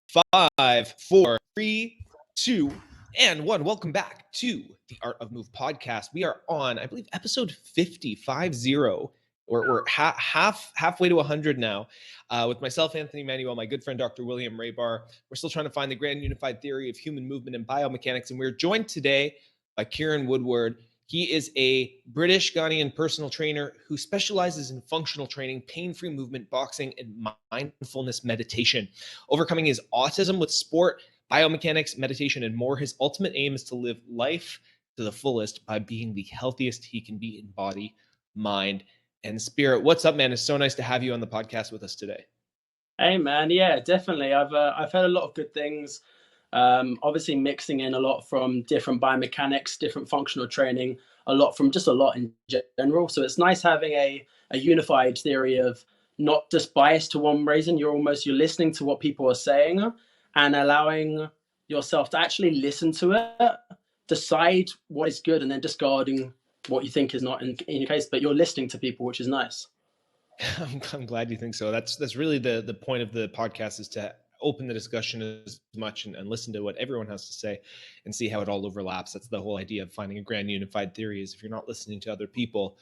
5, 4, 3, 2, and 1. Welcome back to the Art of Move podcast. We are on, I believe, episode 50. We're halfway to 100 now. With myself, Anthony Manuel, my good friend, Dr. William Raybar. We're still trying to find the grand unified theory of human movement and biomechanics, and we're joined today by Kieran Woodward. He is a British Ghanaian personal trainer who specializes in functional training, pain-free movement, boxing, and mindfulness meditation. Overcoming his autism with sport, biomechanics, meditation, and more, his ultimate aim is to live life to the fullest by being the healthiest he can be in body, mind, and spirit. What's up, man? It's so nice to have you on the podcast with us today. Hey, man. Yeah, definitely. I've heard a lot of good things. Obviously mixing in a lot from different biomechanics, different functional training, a lot in general. So it's nice having a unified theory of not just biased to one reason. You're listening to what people are saying and allowing yourself to actually listen to it, decide what is good, and then discarding what you think is not in your case, but you're listening to people, which is nice. I'm glad you think so. That's really the point of the podcast, is to open the discussion as much and listen to what everyone has to say and see how it all overlaps. That's the whole idea of finding a grand unified theory, is if you're not listening to other people,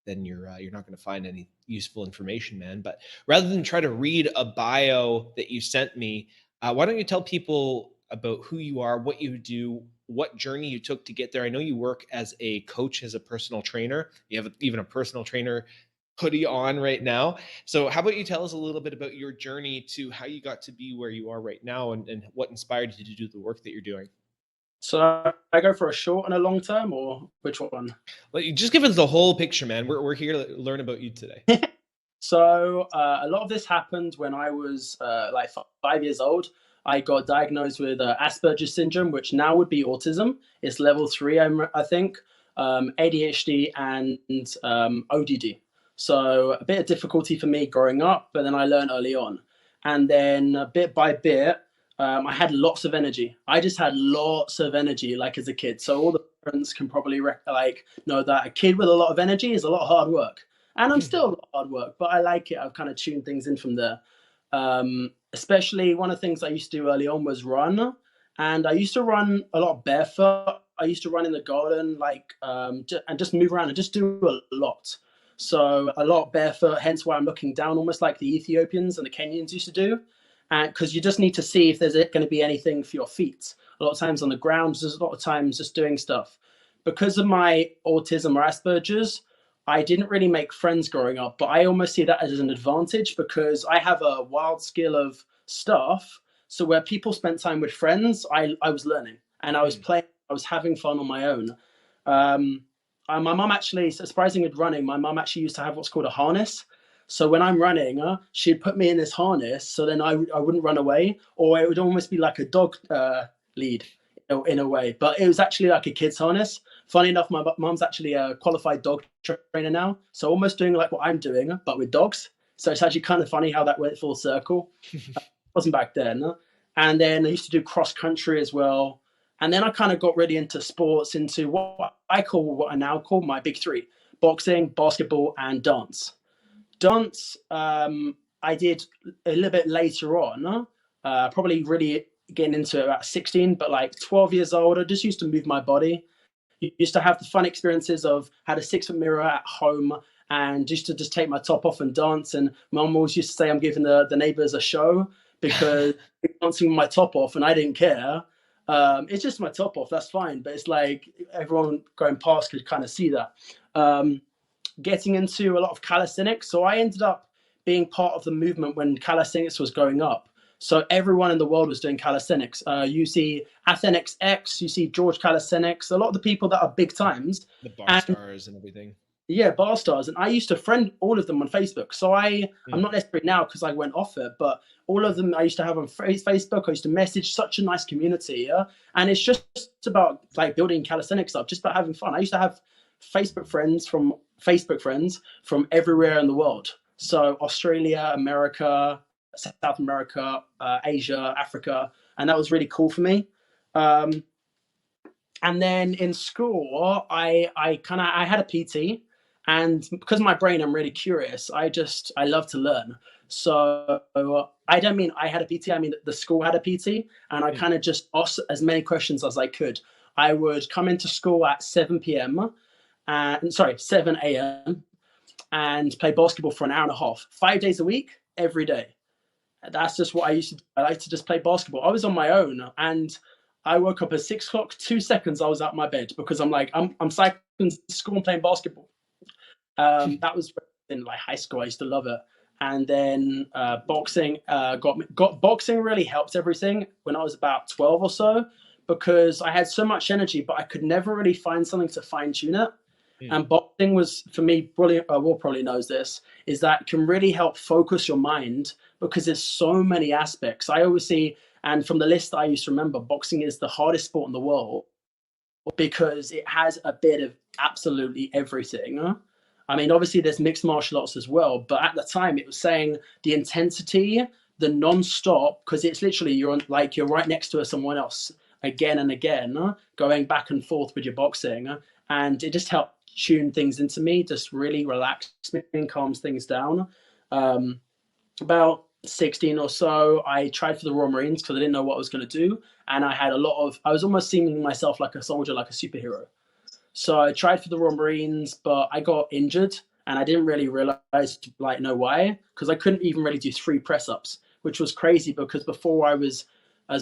then you're not going to find any useful information, man. But rather than try to read a bio that you sent me, why don't you tell people about who you are, what you do, what journey you took to get there? I know you work as a coach, as a personal trainer. You have even a personal trainer hoodie on right now. So how about you tell us a little bit about your journey to how you got to be where you are right now, and what inspired you to do the work that you're doing? So I go for a short and a long term, or which one? Well, you just give us the whole picture, man. We're here to learn about you today. So a lot of this happened when I was like 5 years old. I got diagnosed with Asperger's syndrome, which now would be autism. It's level 3, I think, ADHD and ODD. So a bit of difficulty for me growing up, but then I learned early on. And then bit by bit, I had lots of energy. I just had lots of energy, like as a kid. So all the parents can probably know that a kid with a lot of energy is a lot of hard work. And I'm still a lot of hard work, but I like it. I've kind of tuned things in from there. Especially one of the things I used to do early on was run. And I used to run a lot barefoot. I used to run in the garden, and just move around and just do a lot. So a lot barefoot, hence why I'm looking down, almost like the Ethiopians and the Kenyans used to do. And because you just need to see if there's going to be anything for your feet. A lot of times on the ground, there's a lot of times just doing stuff. Because of my autism or Asperger's, I didn't really make friends growing up, but I almost see that as an advantage because I have a wild skill of stuff. So where people spent time with friends, I was learning and I was playing, I was having fun on my own. My mum actually, surprisingly with running, my mum actually used to have what's called a harness. So when I'm running, she'd put me in this harness so then I wouldn't run away, or it would almost be like a dog lead in a way. But it was actually like a kid's harness. Funny enough, my mum's actually a qualified dog trainer now. So almost doing like what I'm doing, but with dogs. So it's actually kind of funny how that went full circle. Wasn't back then. And then I used to do cross country as well. And then I kind of got really into sports, into what I now call my big 3: boxing, basketball, and dance. Dance, I did a little bit later on, probably really getting into it about 16, but like 12 years old, I just used to move my body. Used to have the fun experiences of had a 6-foot mirror at home and used to just take my top off and dance. And mum always used to say I'm giving the neighbors a show because dancing with my top off, and I didn't care. It's just my top off, that's fine. But it's like everyone going past could kind of see that. Getting into a lot of calisthenics. So I ended up being part of the movement when calisthenics was going up. So everyone in the world was doing calisthenics. You see Athenix X, you see George Calisthenics, a lot of the people that are big times. The bar stars and everything. Yeah, bar stars. And I used to friend all of them on Facebook. So I'm not necessarily now because I went off it, but all of them I used to have on Facebook. I used to message, such a nice community. Yeah? And it's just about like building calisthenics up, just about having fun. I used to have Facebook friends from everywhere in the world. So Australia, America, South America, Asia, Africa. And that was really cool for me. And then in school, I had a PT. And because my brain, I'm really curious. I love to learn. So I don't mean I had a PT. I mean the school had a PT, and I kind of just asked as many questions as I could. I would come into school at 7 a.m. and play basketball for an hour and a half, 5 days a week, every day. That's just what I used to do. I like to just play basketball. I was on my own, and I woke up at 6 o'clock. 2 seconds, I was out of my bed because I'm cycling to school and playing basketball. That was in like high school. I used to love it. And then boxing boxing really helped everything when I was about 12 or so, because I had so much energy, but I could never really find something to fine tune it. And boxing was, for me, Will probably knows this, is that can really help focus your mind, because there's so many aspects. I always see, and from the list I used to remember, boxing is the hardest sport in the world because it has a bit of absolutely everything. I mean, obviously there's mixed martial arts as well, but at the time it was saying the intensity, the non-stop, because it's literally you're right next to someone else again and again, going back and forth with your boxing, and it just helped tune things into me, just really relax me and calms things down. About 16 or so, I tried for the Royal Marines because I didn't know what I was going to do, and I was almost seeing myself like a soldier, like a superhero. So I tried for the Royal Marines, but I got injured, and I didn't really realize know why, because I couldn't even really do 3 press-ups, which was crazy because before I was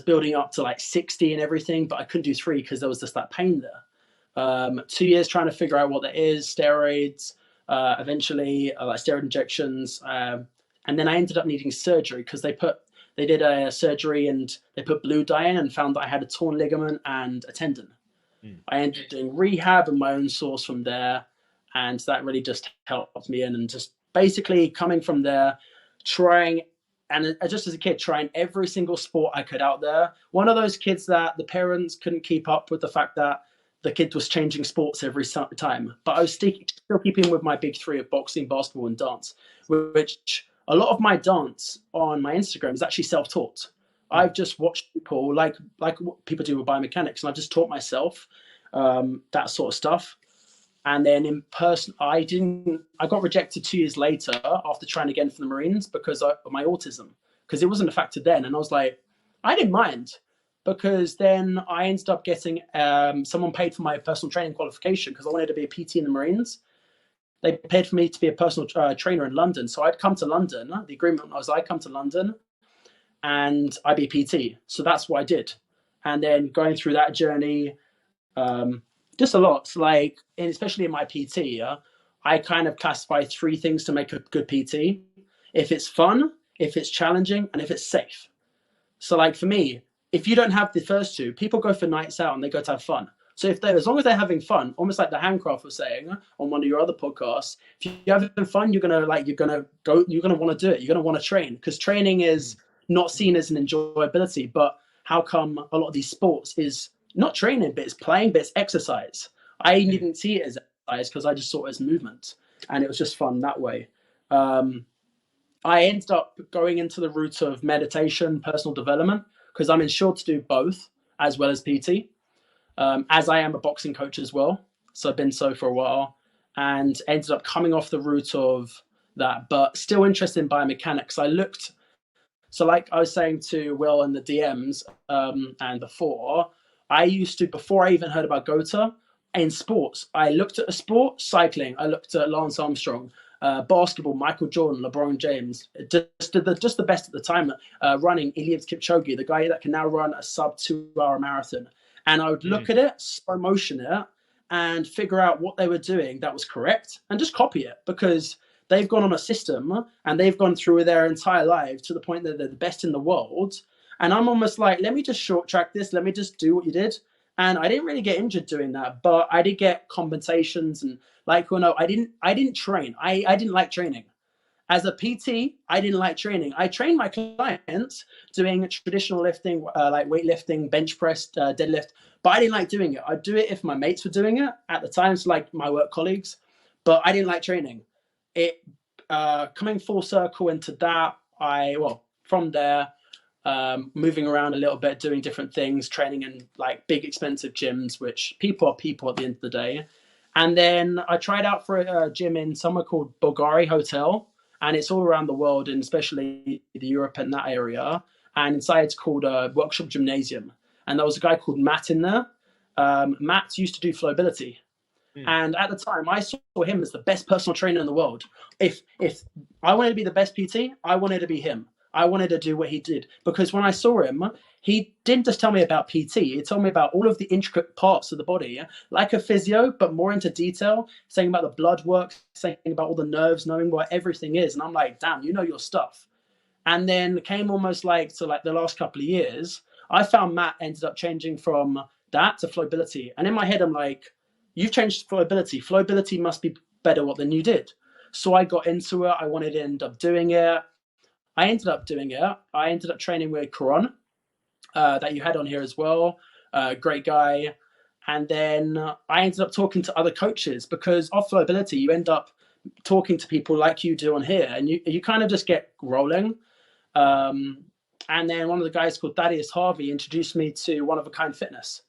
building up to like 60 and everything, but I couldn't do 3 because there was just that pain there. 2 years trying to figure out what that is, steroids, eventually like steroid injections, and then I ended up needing surgery because they did a surgery and they put blue dye in and found that I had a torn ligament and a tendon. I ended up doing rehab and my own source from there, and that really just helped me in, and just basically coming from there, trying, and just as a kid, trying every single sport I could out there. One of those kids that the parents couldn't keep up with the fact that the kid was changing sports every time, but I was still keeping with my big 3 of boxing, basketball, and dance, which a lot of my dance on my Instagram is actually self-taught. I've just watched people like what people do with biomechanics, and I've just taught myself that sort of stuff. And then in person, I got rejected 2 years later after trying again for the Marines because of my autism, because it wasn't a factor then. And I was like, I didn't mind, because then I ended up getting someone paid for my personal training qualification because I wanted to be a PT in the Marines. They paid for me to be a personal trainer in London. So I'd come to London. The agreement was I'd come to London and I'd be a PT. So that's what I did. And then going through that journey, just a lot, like, and especially in my PT, I kind of classify 3 things to make a good PT. If it's fun, if it's challenging, and if it's safe. So like for me, if you don't have the first 2, people go for nights out and they go to have fun. So as long as they're having fun, almost like the Handcraft was saying on one of your other podcasts, if you're having fun, you're gonna want to do it. You're gonna want to train, because training is not seen as an enjoyability. But how come a lot of these sports is not training, but it's playing, but it's exercise? I didn't see it as exercise because I just saw it as movement, and it was just fun that way. I ended up going into the route of meditation, personal development, because I'm insured to do both as well as PT. As I am a boxing coach as well. So I've been so for a while, and ended up coming off the route of that, but still interested in biomechanics. So like I was saying to Will in the DMs and before I even heard about GOTA, in sports, I looked at a sport, cycling, I looked at Lance Armstrong, basketball, Michael Jordan, LeBron James, just the best at the time. Running, Eliud Kipchoge, the guy that can now run a sub 2-hour marathon. And I would look at it, slow motion it, and figure out what they were doing that was correct and just copy it, because they've gone on a system and they've gone through their entire life to the point that they're the best in the world. And I'm almost like, let me just short track this. Let me just do what you did. And I didn't really get injured doing that, but I did get compensations. And I didn't train. I didn't like training. As a PT, I didn't like training. I trained my clients doing traditional lifting, like weightlifting, bench press, deadlift, but I didn't like doing it. I'd do it if my mates were doing it at the time, so like my work colleagues, but I didn't like training. It coming full circle into that, from there, moving around a little bit, doing different things, training in like big expensive gyms, which people are people at the end of the day. And then I tried out for a gym in somewhere called Bulgari Hotel, and it's all around the world, and especially the Europe and that area. And inside it's called a Workshop Gymnasium. And there was a guy called Matt in there. Matt used to do flowability. And at the time, I saw him as the best personal trainer in the world. If I wanted to be the best PT, I wanted to be him. I wanted to do what he did, because when I saw him, he didn't just tell me about PT. He told me about all of the intricate parts of the body, like a physio, but more into detail, saying about the blood work, saying about all the nerves, knowing what everything is. And I'm like, damn, you know your stuff. And then came almost like to like the last couple of years, I found Matt ended up changing from that to flowability. And in my head, I'm like, you've changed flowability. Flowability must be better than you did. So I got into it. I wanted to end up doing it. I ended up doing it. I ended up training with Kieran, that you had on here as well. Great guy. And then I ended up talking to other coaches, because of flowability, you end up talking to people like you do on here, and you kind of just get rolling. And then one of the guys called Thaddeus Harvey introduced me to One of a Kind Fitness.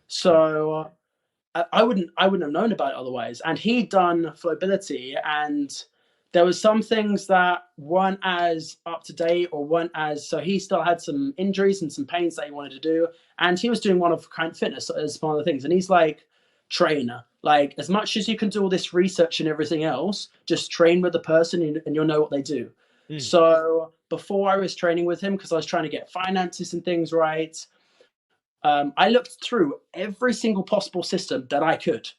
So I wouldn't have known about it otherwise. And he'd done flowability, and there was some things that weren't as up to date or weren't as, so he still had some injuries and some pains that he wanted to do. And he was doing One of a Kind Fitness as one of the things. And he's like, trainer, like as much as you can do all this research and everything else, just train with the person and you'll know what they do. So before I was training with him, because I was trying to get finances and things right, I looked through every single possible system that I could.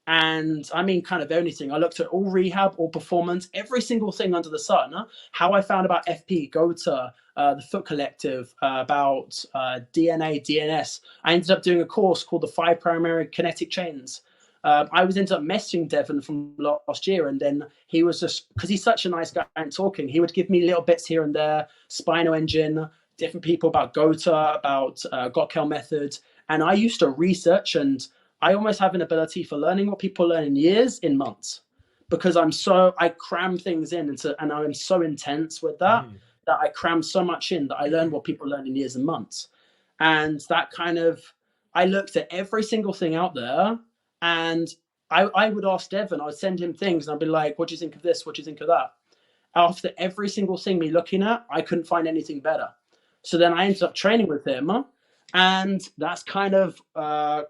And I mean, kind of anything. I looked at all rehab, all performance, every single thing under the sun. How I found about FP, GOTA, the Foot Collective, about DNA, DNS. I ended up doing a course called the 5 Primary Kinetic Chains. I was ended up messaging Devon from last year, and then he was just, because he's such a nice guy and talking, he would give me little bits here and there, Spinal Engine, different people about GOTA, about Gotkel methods. And I used to research, and I almost have an ability for learning what people learn in years, in months, because I cram things in and I'm so intense with that, that I cram so much in that I learn what people learn in years and months. And that kind of, I looked at every single thing out there, and I would ask Devon, I would send him things and I'd be like, what do you think of this? What do you think of that? After every single thing me looking at, I couldn't find anything better. So then I ended up training with him. And that's kind of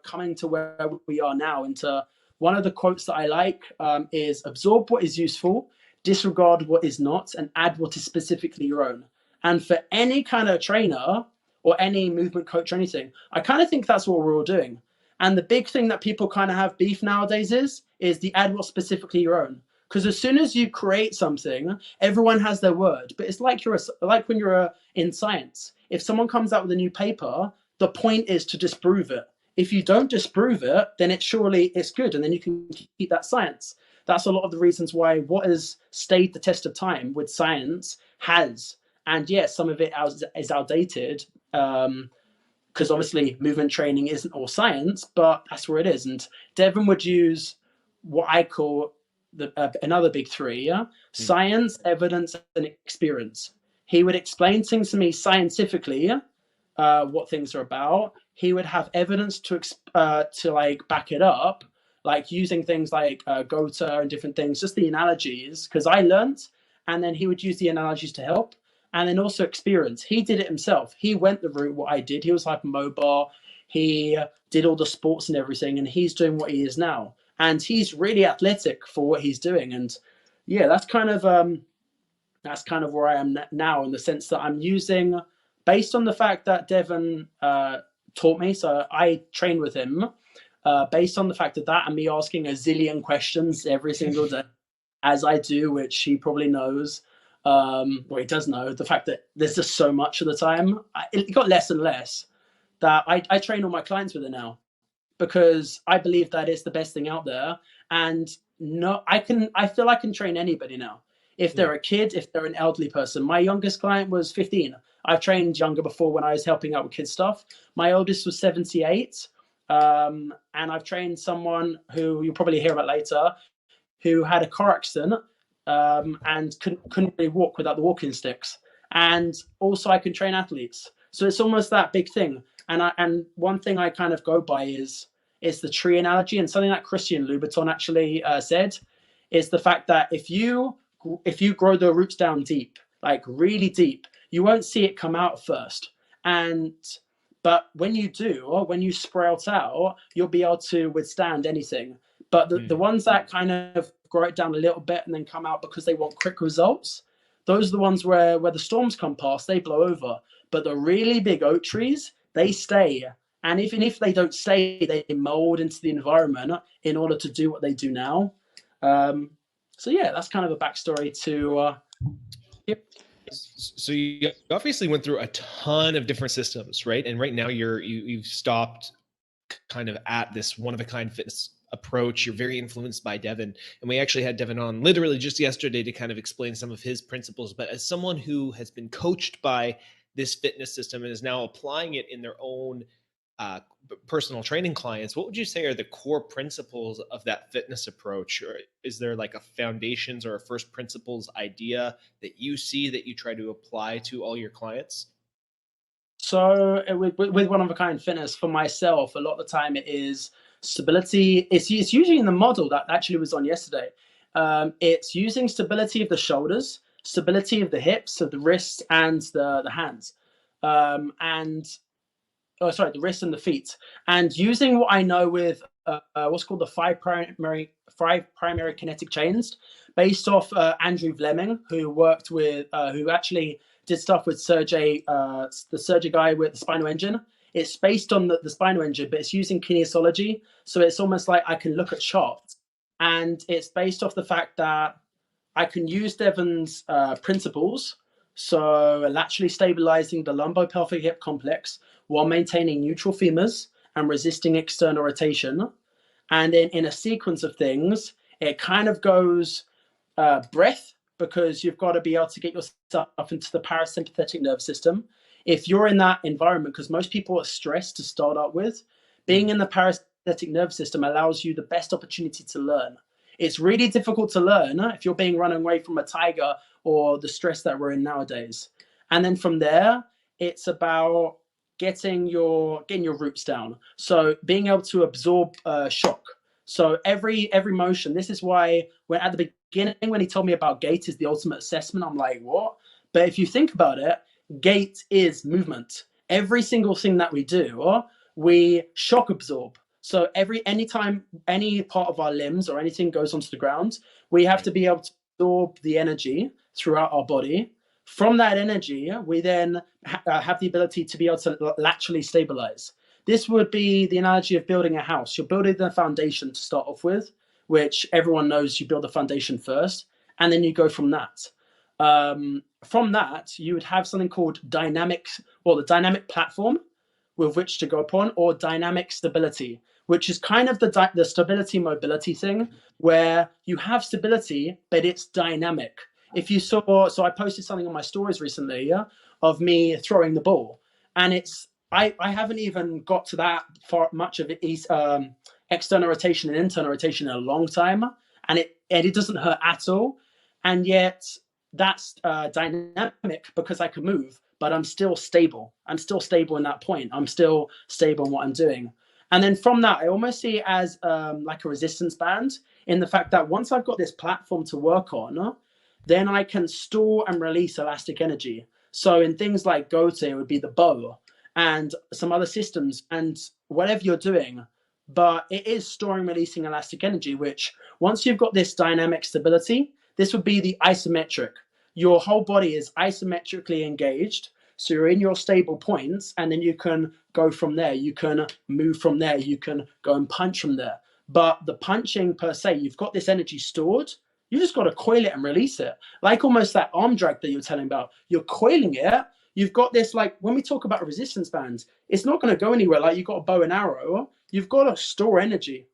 coming to where we are now. Into one of the quotes that I like is, absorb what is useful, disregard what is not, and add what is specifically your own. And for any kind of trainer or any movement coach or anything, I kind of think that's what we're all doing. And the big thing that people kind of have beef nowadays is the add what's specifically your own. Because as soon as you create something, everyone has their word. But it's like when you're in science. If someone comes out with a new paper, the point is to disprove it. If you don't disprove it, then it's good, and then you can keep that science. That's a lot of the reasons why what has stayed the test of time with science has. And yes, some of it is outdated, because obviously movement training isn't all science, but that's where it is. And Devon would use what I call another big three, science, evidence, and experience. He would explain things to me scientifically, what things are about. He would have evidence to like back it up, like using things like GOTA and different things, just the analogies, because I learned, and then he would use the analogies to help. And then also experience. He did it himself. He went the route what I did. He was hypermobile. He did all the sports and everything, and he's doing what he is now. And he's really athletic for what he's doing. And yeah, that's kind of where I am now, in the sense that I'm using, based on the fact that Devon taught me, so I trained with him, based on the fact of that and me asking a zillion questions every single day, as I do, which he probably knows. Well, he does know the fact that there's just so much of the time. It got less and less, that I train all my clients with it now, because I believe that it's the best thing out there. And I feel I can train anybody now. If they're a kid, if they're an elderly person. My youngest client was 15. I've trained younger before when I was helping out with kids stuff. My oldest was 78. And I've trained someone who you'll probably hear about later, who had a car accident and couldn't really walk without the walking sticks. And also I can train athletes. So it's almost that big thing. And one thing I kind of go by is, it's the tree analogy, and something that Christian Louboutin actually said is the fact that if you grow the roots down deep, like really deep, you won't see it come out first. But when you do, or when you sprout out, you'll be able to withstand anything. But the ones that kind of grow it down a little bit and then come out because they want quick results, those are the ones where the storms come past, they blow over. But the really big oak trees, they stay. And even if they don't stay, they mold into the environment in order to do what they do now. So yeah, that's kind of a backstory to. So you obviously went through a ton of different systems, right? And right now you've stopped kind of at this one of a kind fitness approach. You're very influenced by Devin, and we actually had Devin on literally just yesterday to kind of explain some of his principles. But as someone who has been coached by this fitness system and is now applying it in their own personal training clients, what would you say are the core principles of that fitness approach? Or is there like a foundations or a first principles idea that you see that you try to apply to all your clients? So with one of a kind fitness, for myself, a lot of the time it is stability. It's usually in the model that actually was on yesterday. It's using stability of the shoulders, stability of the hips, of the wrists, and the hands, the wrists and the feet, and using what I know with what's called the five primary kinetic chains, based off Andrew Fleming, who actually did stuff with Sergey, the Sergey guy with the spinal engine. It's based on the spinal engine, but it's using kinesiology. So it's almost like I can look at charts, and it's based off the fact that I can use Devin's principles. So laterally stabilizing the lumbopelvic hip complex while maintaining neutral femurs and resisting external rotation. And then in a sequence of things, it kind of goes breath, because you've got to be able to get yourself into the parasympathetic nervous system. If you're in that environment, because most people are stressed to start up with, being in the parasympathetic nervous system allows you the best opportunity to learn. It's really difficult to learn if you're being run away from a tiger or the stress that we're in nowadays. And then from there, it's about getting your roots down. So being able to absorb shock. So every motion, this is why when at the beginning, when he told me about gait is the ultimate assessment, I'm like, what? But if you think about it, gait is movement. Every single thing that we do, we shock absorb. So anytime any part of our limbs or anything goes onto the ground, we have to be able to absorb the energy throughout our body. From that energy, we then have the ability to be able to laterally stabilize. This would be the analogy of building a house. You're building the foundation to start off with, which everyone knows you build the foundation first, and then you go from that. From that, you would have something called the dynamic platform with which to go upon, or dynamic stability, which is kind of the stability mobility thing, where you have stability, but it's dynamic. If you saw, so I posted something on my stories recently of me throwing the ball, and I haven't even got to that far much of it, external rotation and internal rotation in a long time, and it doesn't hurt at all, and yet that's dynamic because I can move, but I'm still stable. I'm still stable in that point. I'm still stable in what I'm doing. And then from that, I almost see it as like a resistance band, in the fact that once I've got this platform to work on, then I can store and release elastic energy. So in things like Gote, it would be the bow and some other systems and whatever you're doing. But it is storing, releasing elastic energy, which once you've got this dynamic stability, this would be the isometric. Your whole body is isometrically engaged. So you're in your stable points, and then you can go from there. You can move from there. You can go and punch from there. But the punching per se, you've got this energy stored. You just got to coil it and release it. Like almost that arm drag that you're telling about. You're coiling it. You've got this, like when we talk about resistance bands, it's not going to go anywhere. Like you've got a bow and arrow. You've got to store energy.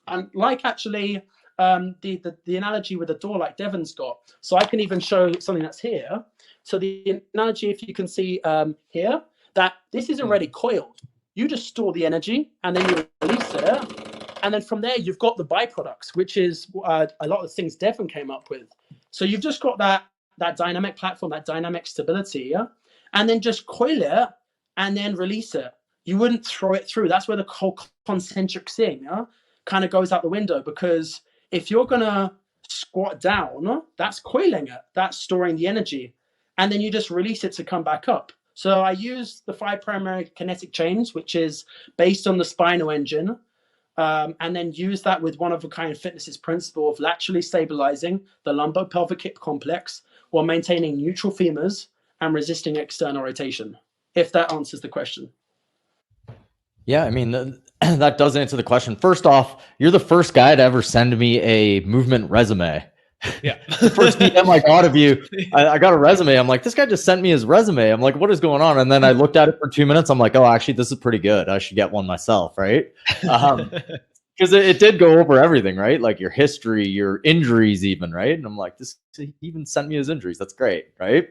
And like actually the analogy with a door like Devin's got. So I can even show something that's here. So the analogy, if you can see here, that this is already coiled. You just store the energy and then you release it. And then from there, you've got the byproducts, which is a lot of the things Devin came up with. So you've just got that dynamic platform, that dynamic stability, and then just coil it and then release it. you wouldn't throw it through. That's where the whole concentric thing kind of goes out the window, because if you're going to squat down, that's coiling it, that's storing the energy, and then you just release it to come back up. So I use the 5 primary kinetic chains, which is based on the spinal engine, and then use that with one of a kind fitness's principle of laterally stabilizing the lumbo-pelvic hip complex while maintaining neutral femurs and resisting external rotation, if that answers the question. Yeah, I mean, that does answer the question. First off, you're the first guy to ever send me a movement resume. Yeah. The first DM I got of you, I got a resume. I'm like, this guy just sent me his resume. I'm like, what is going on? And then I looked at it for 2 minutes. I'm like, oh, actually, this is pretty good. I should get one myself, right? Because it did go over everything, right? Like your history, your injuries even, right? And I'm like, this, he even sent me his injuries. That's great, right?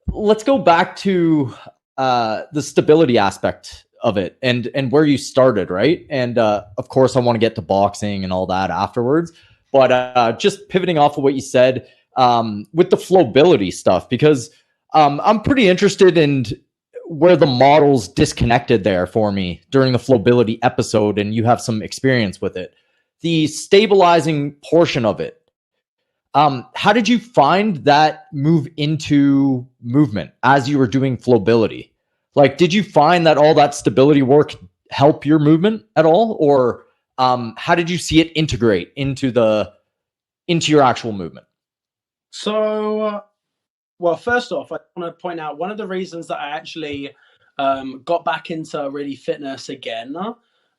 Let's go back to the stability aspect of it and where you started, right? And of course, I want to get to boxing and all that afterwards. But just pivoting off of what you said with the flowability stuff, because I'm pretty interested in where the models disconnected there for me during the flowability episode, and you have some experience with it. The stabilizing portion of it. How did you find that move into movement as you were doing flowability? Like, did you find that all that stability work help your movement at all? Or how did you see it integrate into your actual movement? So, well, first off, I want to point out one of the reasons that I actually got back into really fitness again,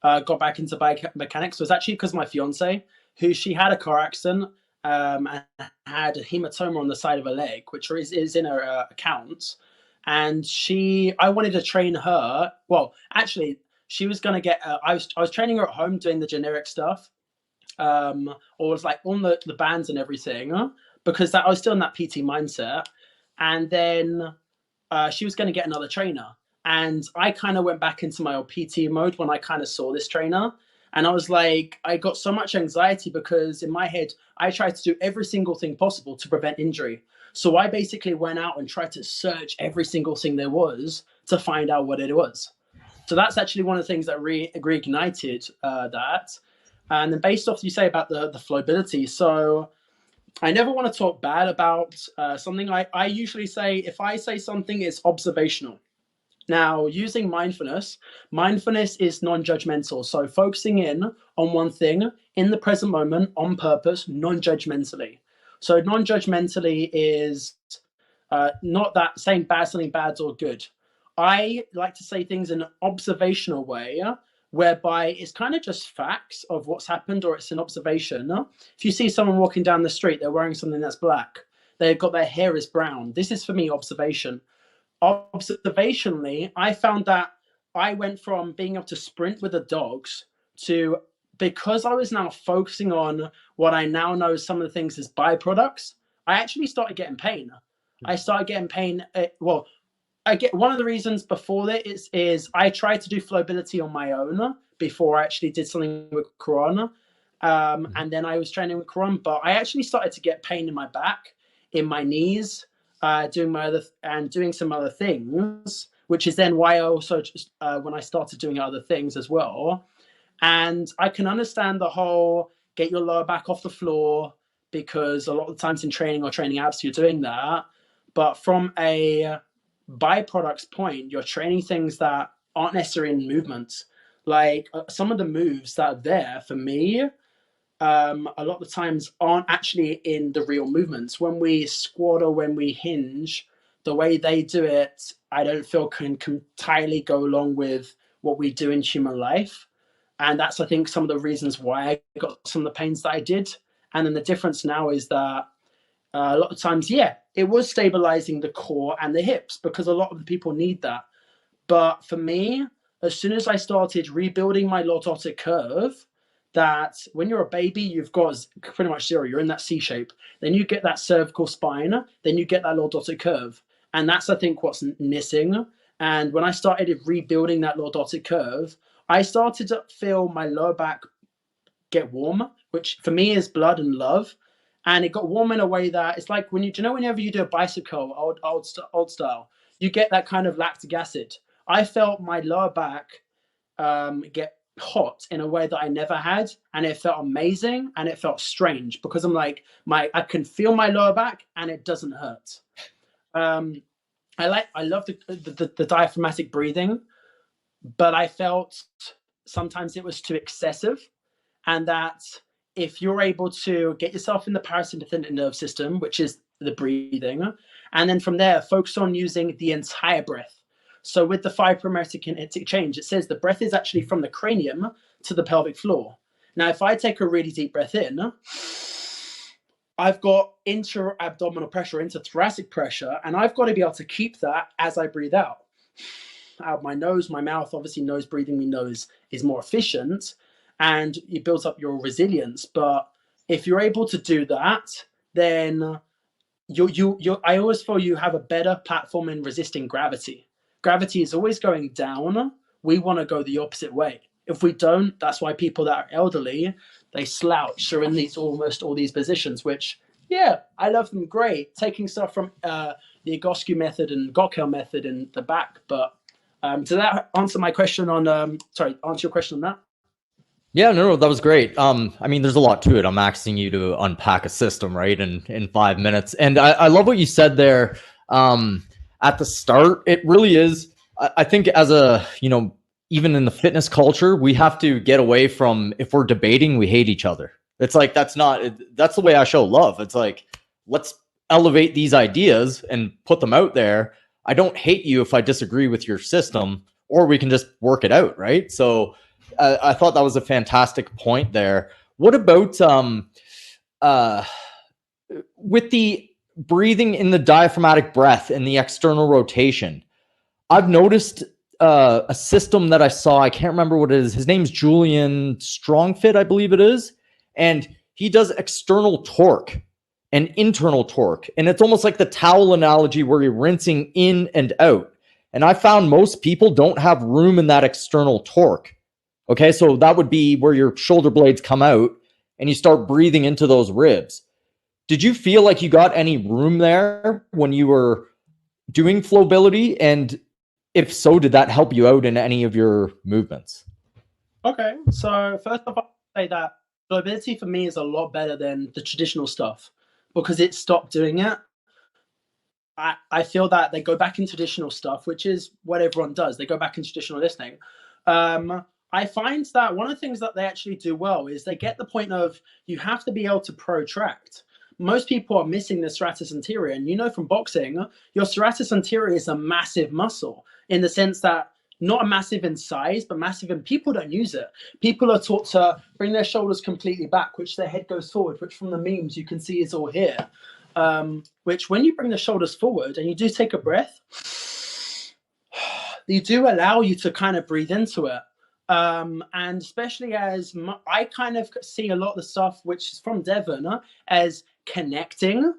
got back into biomechanics, was actually because my fiance, she had a car accident and had a hematoma on the side of her leg, which is in her account. And I wanted to train her. Well, actually, she was going to get, I was training her at home doing the generic stuff, or was like on the bands and everything, because I was still in that PT mindset. And then she was going to get another trainer. And I kind of went back into my old PT mode when I kind of saw this trainer. And I was like, I got so much anxiety because in my head, I tried to do every single thing possible to prevent injury. So I basically went out and tried to search every single thing there was to find out what it was. So that's actually one of the things that reignited that. And then based off you say about the flowability. So I never want to talk bad about something. I usually say, if I say something, it's observational. Now, using mindfulness is non-judgmental. So focusing in on one thing in the present moment on purpose, non-judgmentally. So non-judgmentally is not that saying something bad or good. I like to say things in an observational way, whereby it's kind of just facts of what's happened, or it's an observation. If you see someone walking down the street, they're wearing something that's black, they've got their hair is brown. This is for me observation. Observationally, I found that I went from being able to sprint with the dogs to, because I was now focusing on what I now know some of the things as byproducts, I actually started getting pain. I started getting pain. I get one of the reasons before that is I tried to do flowability on my own before I actually did something with Quran. And then I was training with Quran, but I actually started to get pain in my back, in my knees, doing some other things, which is then why I also just when I started doing other things as well. And I can understand the whole get your lower back off the floor, because a lot of the times in training or training abs, you're doing that. But from a byproducts point, you're training things that aren't necessarily in movements. Like some of the moves that are there for me, a lot of the times aren't actually in the real movements. When we squat or when we hinge, the way they do it, I don't feel can entirely go along with what we do in human life. And that's, I think, some of the reasons why I got some of the pains that I did. And then the difference now is that a lot of times, it was stabilizing the core and the hips, because a lot of the people need that. But for me, as soon as I started rebuilding my lordotic curve, that when you're a baby, you've got pretty much zero. You're in that C shape. Then you get that cervical spine. Then you get that lordotic curve. And that's, I think, what's missing. And when I started rebuilding that lordotic curve, I started to feel my lower back get warm, which for me is blood and love. And it got warm in a way that it's like whenever you do a bicycle, old style, you get that kind of lactic acid. I felt my lower back get hot in a way that I never had, and it felt amazing and it felt strange because I'm like, I can feel my lower back and it doesn't hurt. I love the diaphragmatic breathing, but I felt sometimes it was too excessive, and that if you're able to get yourself in the parasympathetic nerve system, which is the breathing, and then from there focus on using the entire breath. So with the 5 parametric kinetic change, it says the breath is actually from the cranium to the pelvic floor. Now, if I take a really deep breath in, I've got intra-abdominal pressure, intra-thoracic pressure, and I've got to be able to keep that as I breathe out. Out of my nose, my mouth. Obviously, nose breathing, we know is more efficient, and it builds up your resilience. But if you're able to do that, then I always feel you have a better platform in resisting gravity. Gravity is always going down. We want to go the opposite way. If we don't, that's why people that are elderly, they slouch or in almost all these positions, which, yeah, I love them. Great. Taking stuff from the Egoscue method and Gockel method in the back. But does that answer my question on, answer your question on that? Yeah, no, that was great. I mean, there's a lot to it. I'm asking you to unpack a system, right, in 5 minutes. And I love what you said there at the start. It really is, I think as a, even in the fitness culture, we have to get away from, if we're debating, we hate each other. It's like, that's the way I show love. It's like, let's elevate these ideas and put them out there. I don't hate you if I disagree with your system, or we can just work it out, right? So I thought that was a fantastic point there. What about with the breathing in the diaphragmatic breath and the external rotation? I've noticed a system that I saw. I can't remember what it is. His name's Julian Strongfit, I believe it is. And he does external torque and internal torque. And it's almost like the towel analogy where you're rinsing in and out. And I found most people don't have room in that external torque. Okay, so that would be where your shoulder blades come out and you start breathing into those ribs. Did you feel like you got any room there when you were doing flowability? And if so, did that help you out in any of your movements? Okay, so first of all, I'll say that flowability for me is a lot better than the traditional stuff because it stopped doing it. I feel that they go back in traditional stuff, which is what everyone does. They go back in traditional listening. I find that one of the things that they actually do well is they get the point of you have to be able to protract. Most people are missing the serratus anterior. And from boxing, your serratus anterior is a massive muscle in the sense that not a massive in size, but massive in people don't use it. People are taught to bring their shoulders completely back, which their head goes forward, which from the memes you can see is all here. Which when you bring the shoulders forward and you do take a breath, you do allow you to kind of breathe into it. And especially as I kind of see a lot of the stuff which is from Devon as connecting,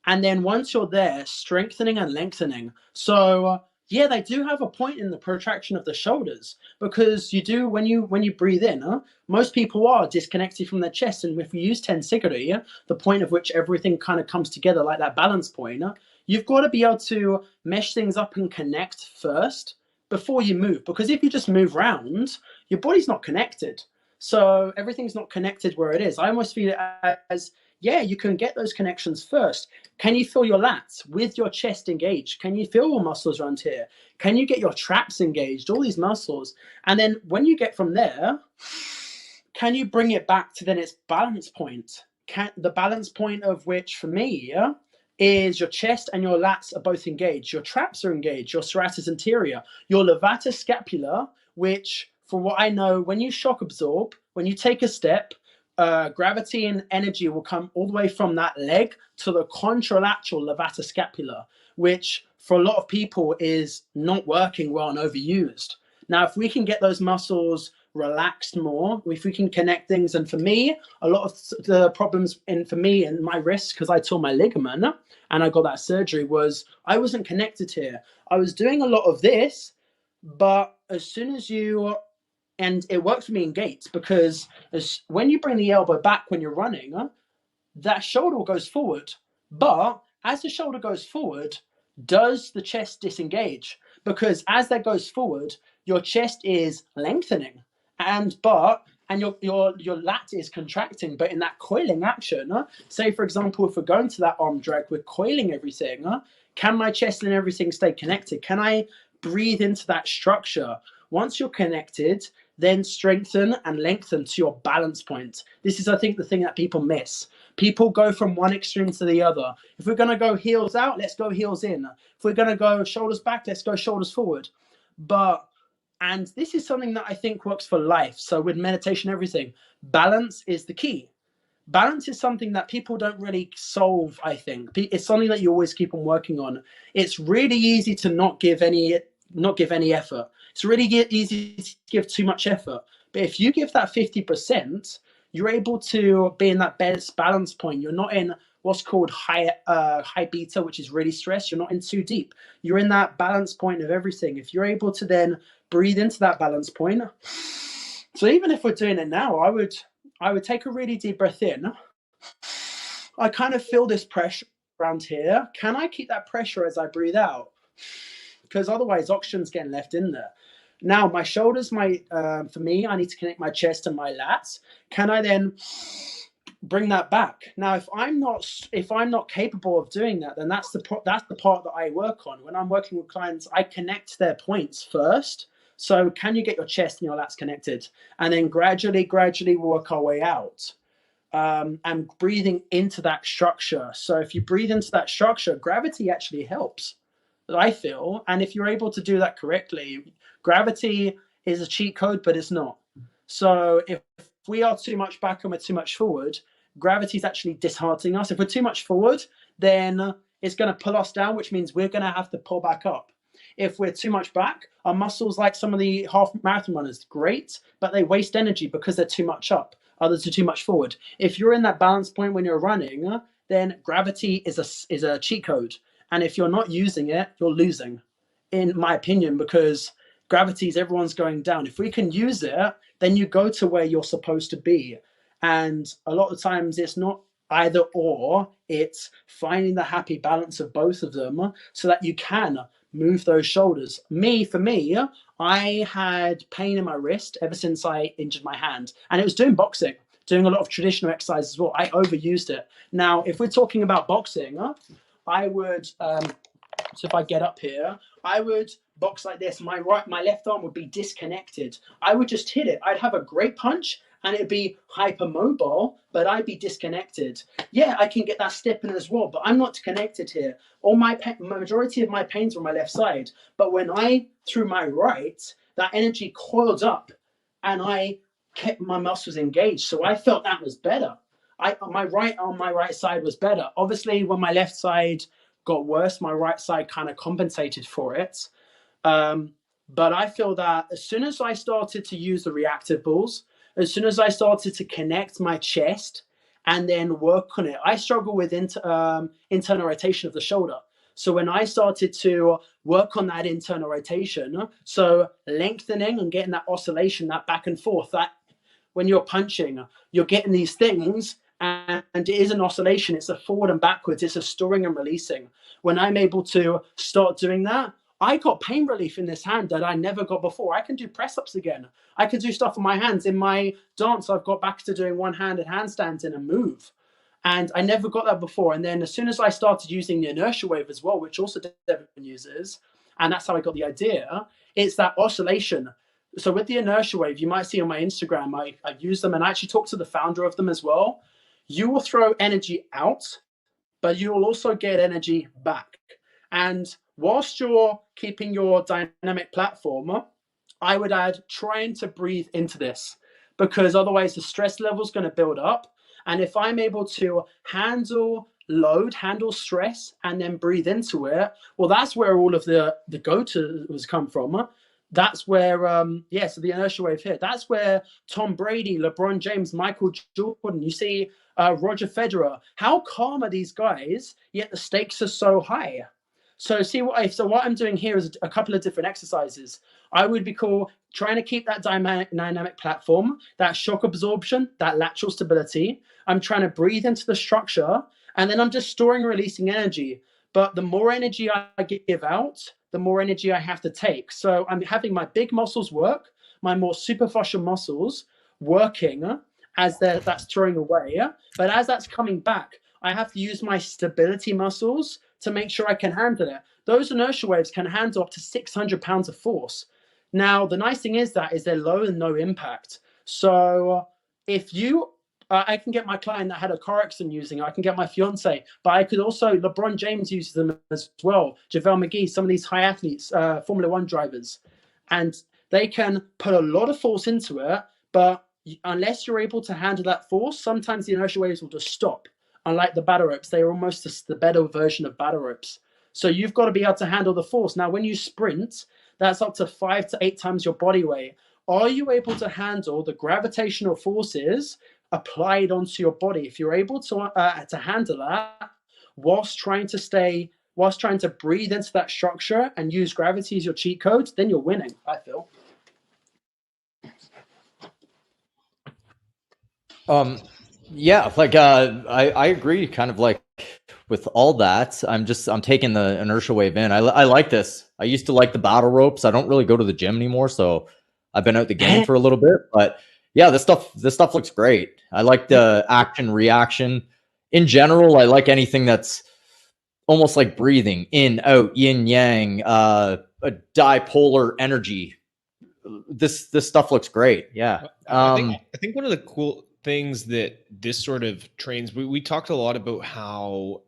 and then once you're there, strengthening and lengthening. So yeah, they do have a point in the protraction of the shoulders because you do when you breathe in. Most people are disconnected from their chest, and if you use tensigiri, the point of which everything kind of comes together like that balance point, you've got to be able to mesh things up and connect first before you move, because if you just move around, your body's not connected. So everything's not connected where it is. I almost feel it as, yeah, you can get those connections first. Can you feel your lats with your chest engaged? Can you feel your muscles around here? Can you get your traps engaged? All these muscles. And then when you get from there, can you bring it back to then its balance point? The balance point of which for me, is your chest and your lats are both engaged. Your traps are engaged, your serratus anterior, your levator scapula, which for what I know, when you shock absorb, when you take a step, gravity and energy will come all the way from that leg to the contralateral levator scapula, which for a lot of people is not working well and overused. Now, if we can get those muscles relaxed more, if we can connect things, and for me, a lot of the problems for me and my wrist, because I tore my ligament and I got that surgery, was I wasn't connected here. I was doing a lot of this, but as soon as and it worked for me in gates, because when you bring the elbow back when you're running, that shoulder goes forward. But as the shoulder goes forward, does the chest disengage? because as that goes forward, your chest is lengthening and your lat is contracting, but in that coiling action, say for example, if we're going to that arm drag, we're coiling everything. Can my chest and everything stay connected? Can I breathe into that structure? Once you're connected, then strengthen and lengthen to your balance point. This is, I think, the thing that people miss. People go from one extreme to the other. If we're going to go heels out, let's go heels in. If we're going to go shoulders back, let's go shoulders forward. And this is something that I think works for life. So with meditation, everything, balance is the key. Balance is something that people don't really solve, I think. It's something that you always keep on working on. It's really easy to not give any effort. It's really easy to give too much effort. But if you give that 50%, you're able to be in that best balance point. You're not in what's called high beta, which is really stressed. You're not in too deep. You're in that balance point of everything. If you're able to then breathe into that balance point. So even if we're doing it now, I would take a really deep breath in. I kind of feel this pressure around here. Can I keep that pressure as I breathe out? Because otherwise oxygen's getting left in there. Now my shoulders, for me, I need to connect my chest and my lats. Can I then bring that back? Now, if I'm not capable of doing that, then that's the part that I work on. When I'm working with clients, I connect their points first. So can you get your chest and your lats connected? And then gradually work our way out. And breathing into that structure. So if you breathe into that structure, gravity actually helps, I feel. And if you're able to do that correctly, gravity is a cheat code, but it's not. So if we are too much back and we're too much forward, gravity is actually disheartening us. If we're too much forward, then it's going to pull us down, which means we're going to have to pull back up. If we're too much back, our muscles, like some of the half marathon runners, great, but they waste energy because they're too much up. Others are too much forward. If you're in that balance point when you're running, then gravity is a cheat code. And if you're not using it, you're losing, in my opinion, because gravity is everyone's going down. If we can use it, then you go to where you're supposed to be. And a lot of times it's not either or, it's finding the happy balance of both of them so that you can move those shoulders. For me, I had pain in my wrist ever since I injured my hand, and it was doing boxing, doing a lot of traditional exercise as well. I overused it. Now, if we're talking about boxing, I would, so if I get up here, I would box like this. My left arm would be disconnected. I would just hit it. I'd have a great punch and it'd be hypermobile, but I'd be disconnected. Yeah, I can get that step in as well, but I'm not connected here. Majority of my pains were on my left side, but when I threw my right, that energy coiled up and I kept my muscles engaged. So I felt that was better. My right side was better. Obviously, when my left side got worse, my right side kind of compensated for it. But I feel that as soon as I started to use the reactive balls, as soon as I started to connect my chest and then work on it, I struggle with internal rotation of the shoulder. So when I started to work on that internal rotation, so lengthening and getting that oscillation, that back and forth, that when you're punching, you're getting these things and it is an oscillation. It's a forward and backwards. It's a storing and releasing. When I'm able to start doing that, I got pain relief in this hand that I never got before. I can do press-ups again. I can do stuff on my hands. In my dance, I've got back to doing one-handed handstands in a move. And I never got that before. And then as soon as I started using the inertia wave as well, which also Devin uses, and that's how I got the idea, it's that oscillation. So with the inertia wave, you might see on my Instagram, I use them and I actually talk to the founder of them as well. You will throw energy out, but you will also get energy back. And whilst you're keeping your dynamic platform, I would add trying to breathe into this, because otherwise the stress level is going to build up. And if I'm able to handle load, handle stress, and then breathe into it, well, that's where all of the go-tos come from. That's where, so the inertia wave here, that's where Tom Brady, LeBron James, Michael Jordan, you see Roger Federer, how calm are these guys, yet the stakes are so high. So what I'm doing here is a couple of different exercises. I would be trying to keep that dynamic platform, that shock absorption, that lateral stability. I'm trying to breathe into the structure, and then I'm just storing and releasing energy. But the more energy I give out, the more energy I have to take. So I'm having my big muscles work, my more superficial muscles working as that's throwing away. But as that's coming back, I have to use my stability muscles to make sure I can handle it. Those inertia waves can handle up to 600 pounds of force. Now, the nice thing is they're low and no impact. So if you, I can get my client that had a car accident using it. I can get my fiance, but I could also, LeBron James uses them as well. JaVale McGee, some of these high athletes, Formula One drivers, and they can put a lot of force into it, but unless you're able to handle that force, sometimes the inertia waves will just stop. Unlike the battle ropes, they are almost the better version of battle ropes. So you've got to be able to handle the force. Now, when you sprint, that's up to 5 to 8 times your body weight. Are you able to handle the gravitational forces applied onto your body? If you're able to handle that whilst trying to breathe into that structure and use gravity as your cheat code, then you're winning, I feel. Yeah, like I agree kind of like with all that. I'm taking the inertia wave in. I like this. I used to like the battle ropes. I don't really go to the gym anymore, so I've been out the game for a little bit, but yeah, this stuff looks great. I like the action reaction. In general, I like anything that's almost like breathing in, out, yin yang, a dipolar energy. This stuff looks great. Yeah. I think one of the cool things that this sort of trains, we talked a lot about how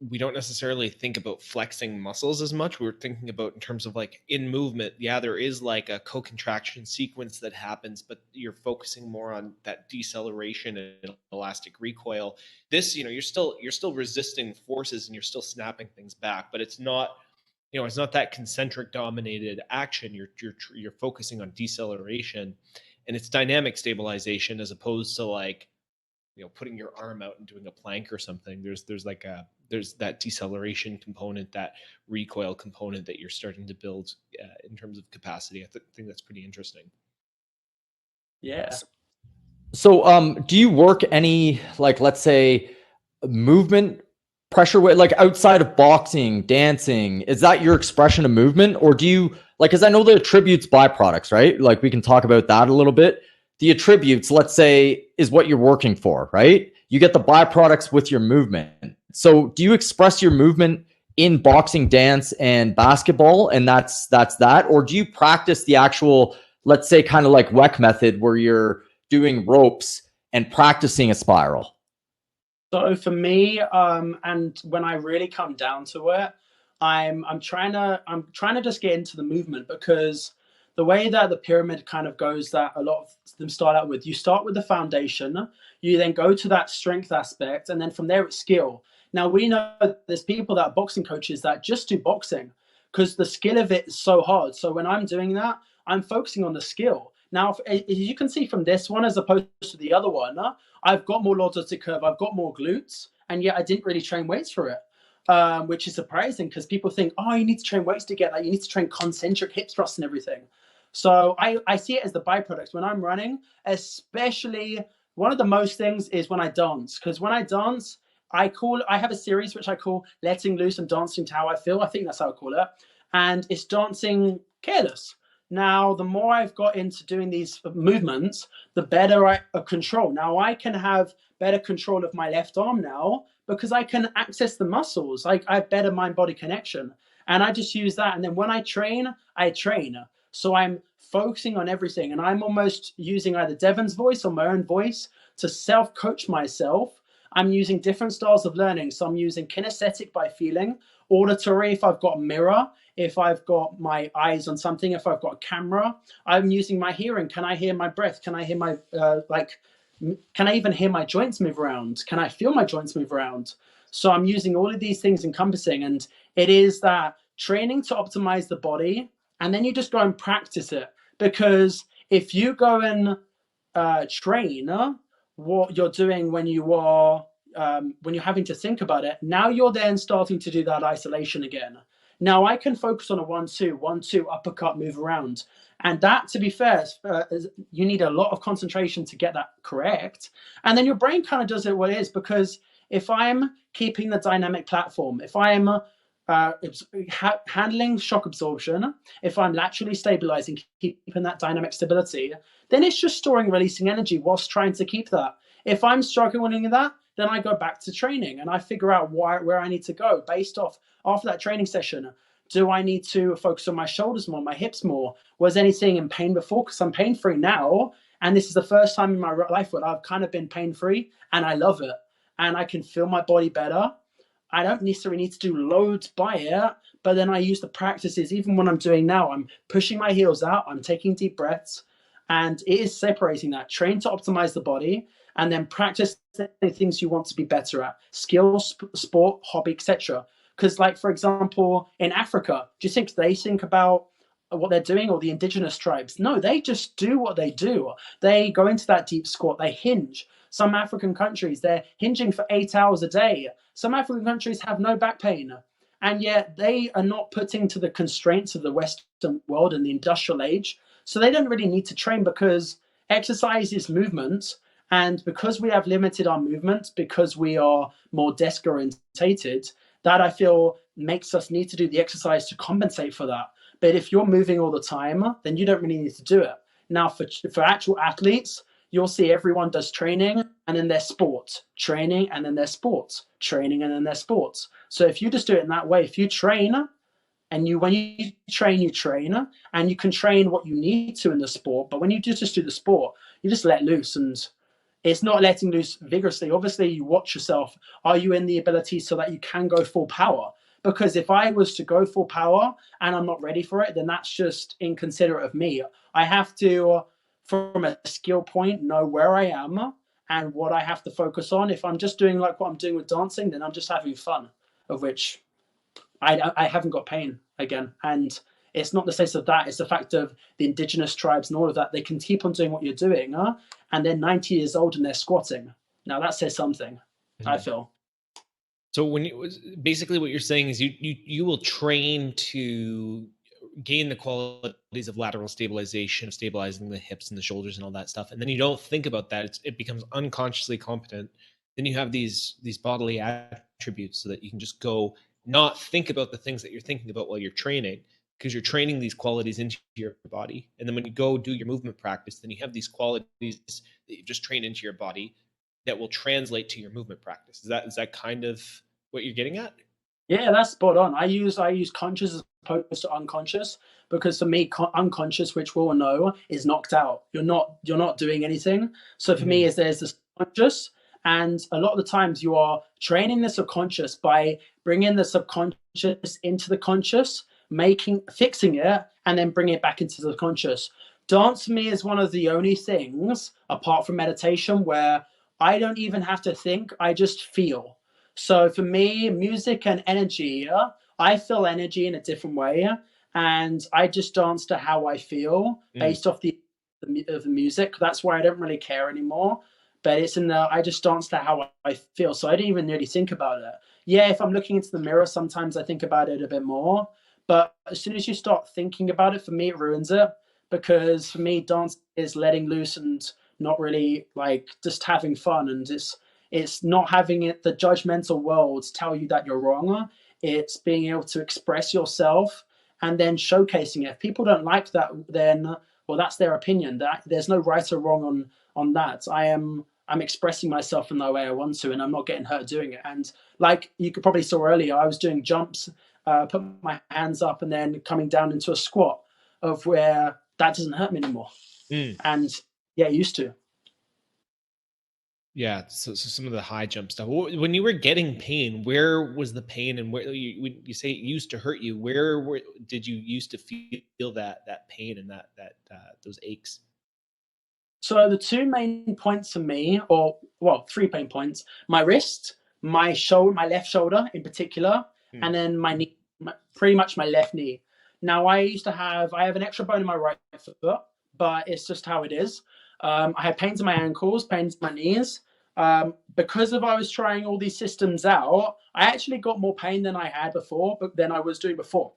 we don't necessarily think about flexing muscles as much. We're thinking about in terms of like in movement. Yeah, there is like a co-contraction sequence that happens, but you're focusing more on that deceleration and elastic recoil. This, you're still resisting forces and you're still snapping things back, but it's not, it's not that concentric dominated action. You're focusing on deceleration, and it's dynamic stabilization as opposed to like, putting your arm out and doing a plank or something. There's that deceleration component, that recoil component that you're starting to build in terms of capacity. I think that's pretty interesting. Yeah. So, do you work any, like, let's say movement pressure weight, like outside of boxing, dancing? Is that your expression of movement? Or do you like, cause I know the attributes byproducts, right? Like we can talk about that a little bit. The attributes, let's say, is what you're working for, right? You get the byproducts with your movement. So do you express your movement in boxing, dance, and basketball, and that's that? Or do you practice the actual, let's say, kind of like WEC method where you're doing ropes and practicing a spiral? So for me, and when I really come down to it, I'm trying to just get into the movement, because the way that the pyramid kind of goes, that a lot of them start out with, you start with the foundation, you then go to that strength aspect, and then from there it's skill. Now we know there's people that are boxing coaches that just do boxing because the skill of it is so hard. So when I'm doing that, I'm focusing on the skill. Now, if you can see from this one as opposed to the other one, I've got more lordotic curve, I've got more glutes, and yet I didn't really train weights for it, which is surprising because people think, oh, you need to train weights to get that. You need to train concentric hip thrusts and everything. So I see it as the byproduct. When I'm running, especially one of the most things is when I dance, because when I dance, I have a series which I call Letting Loose and Dancing to How I Feel. I think that's how I call it. And it's dancing careless. Now, the more I've got into doing these movements, the better I control. Now, I can have better control of my left arm now because I can access the muscles. I have better mind-body connection. And I just use that. And then when I train, I train. So I'm focusing on everything. And I'm almost using either Devon's voice or my own voice to self-coach myself. I'm using different styles of learning. So I'm using kinesthetic by feeling, auditory if I've got a mirror, if I've got my eyes on something, if I've got a camera. I'm using my hearing. Can I hear my breath? Can I hear my, can I even hear my joints move around? Can I feel my joints move around? So I'm using all of these things encompassing, and it is that training to optimize the body, and then you just go and practice it. Because if you go and train what you're doing when you're having to think about it, now you're then starting to do that isolation again. Now I can focus on a 1-2 uppercut, move around. And that, to be fair, you need a lot of concentration to get that correct. And then your brain kind of does it what it is, because if I'm keeping the dynamic platform, if I'm handling shock absorption, if I'm laterally stabilizing, keeping that dynamic stability, then it's just storing, releasing energy whilst trying to keep that. If I'm struggling with that, then I go back to training and I figure out where I need to go based off after that training session. Do I need to focus on my shoulders more, my hips more? Was anything in pain before? Because I'm pain free now. And this is the first time in my life where I've kind of been pain free and I love it. And I can feel my body better. I don't necessarily need to do loads by it, but then I use the practices, even when I'm doing now, I'm pushing my heels out, I'm taking deep breaths, and it is separating that. Train to optimize the body, and then practice the things you want to be better at, skills, sport, hobby, etc. Because, like, for example, in Africa, do you think they think about what they're doing, or the indigenous tribes? No, they just do what they do. They go into that deep squat, they hinge. Some African countries, they're hinging for 8 hours a day. Some African countries have no back pain, and yet they are not putting to the constraints of the Western world and the industrial age. So they don't really need to train, because exercise is movement. And because we have limited our movement, because we are more desk orientated, that I feel makes us need to do the exercise to compensate for that. But if you're moving all the time, then you don't really need to do it. Now, for actual athletes, you'll see everyone does training and then their sports, training and then their sports, training and then their sports. So if you just do it in that way, if you train and when you train and you can train what you need to in the sport, but when you just do the sport, you just let loose, and it's not letting loose vigorously. Obviously, you watch yourself. Are you in the ability so that you can go full power? Because if I was to go full power and I'm not ready for it, then that's just inconsiderate of me. I have to, from a skill point, know where I am and what I have to focus on. If I'm just doing like what I'm doing with dancing, then I'm just having fun, of which I haven't got pain again. And it's not the sense of that. It's the fact of the indigenous tribes and all of that. They can keep on doing what you're doing, and they're 90 years old and they're squatting. Now that says something, I feel. So basically what you're saying is you will train to gain the qualities of lateral stabilization, stabilizing the hips and the shoulders and all that stuff, and then you don't think about that. It becomes unconsciously competent. Then you have these bodily attributes so that you can just go not think about the things that you're thinking about while you're training, because you're training these qualities into your body. And then when you go do your movement practice, then you have these qualities that you just train into your body that will translate to your movement practice. Is that kind of what you're getting at? Yeah, that's spot on. I use conscious as opposed to unconscious, because for me, unconscious, which we all know, is knocked out. You're not doing anything. So for me, there's this conscious, and a lot of the times you are training the subconscious by bringing the subconscious into the conscious, fixing it, and then bringing it back into the conscious. Dance for me is one of the only things, apart from meditation, where I don't even have to think, I just feel. So for me, music and energy, I feel energy in a different way, and I just dance to how I feel based off the music. That's why I don't really care anymore. But it's I just dance to how I feel. So I don't even really think about it. Yeah, if I'm looking into the mirror, sometimes I think about it a bit more. But as soon as you start thinking about it, for me, it ruins it. Because for me, dance is letting loose and not really like just having fun. And it's not having the judgmental worlds tell you that you're wrong. It's being able to express yourself and then showcasing it. If people don't like that, then, well, that's their opinion. There's no right or wrong on that. I'm expressing myself in the way I want to, and I'm not getting hurt doing it. And like you could probably saw earlier, I was doing jumps, put my hands up and then coming down into a squat, of where that doesn't hurt me anymore. And yeah, it used to. Yeah, so some of the high jump stuff. When you were getting pain, where was the pain, and where you say it used to hurt you? Where did you used to feel that pain and that those aches? So the two main points for me, three main points: my wrist, my shoulder, my left shoulder in particular, and then my knee, pretty much my left knee. Now I have an extra bone in my right foot, but it's just how it is. I had pains in my ankles, pains in my knees. Because I was trying all these systems out, I actually got more pain than I had before, but than I was doing before.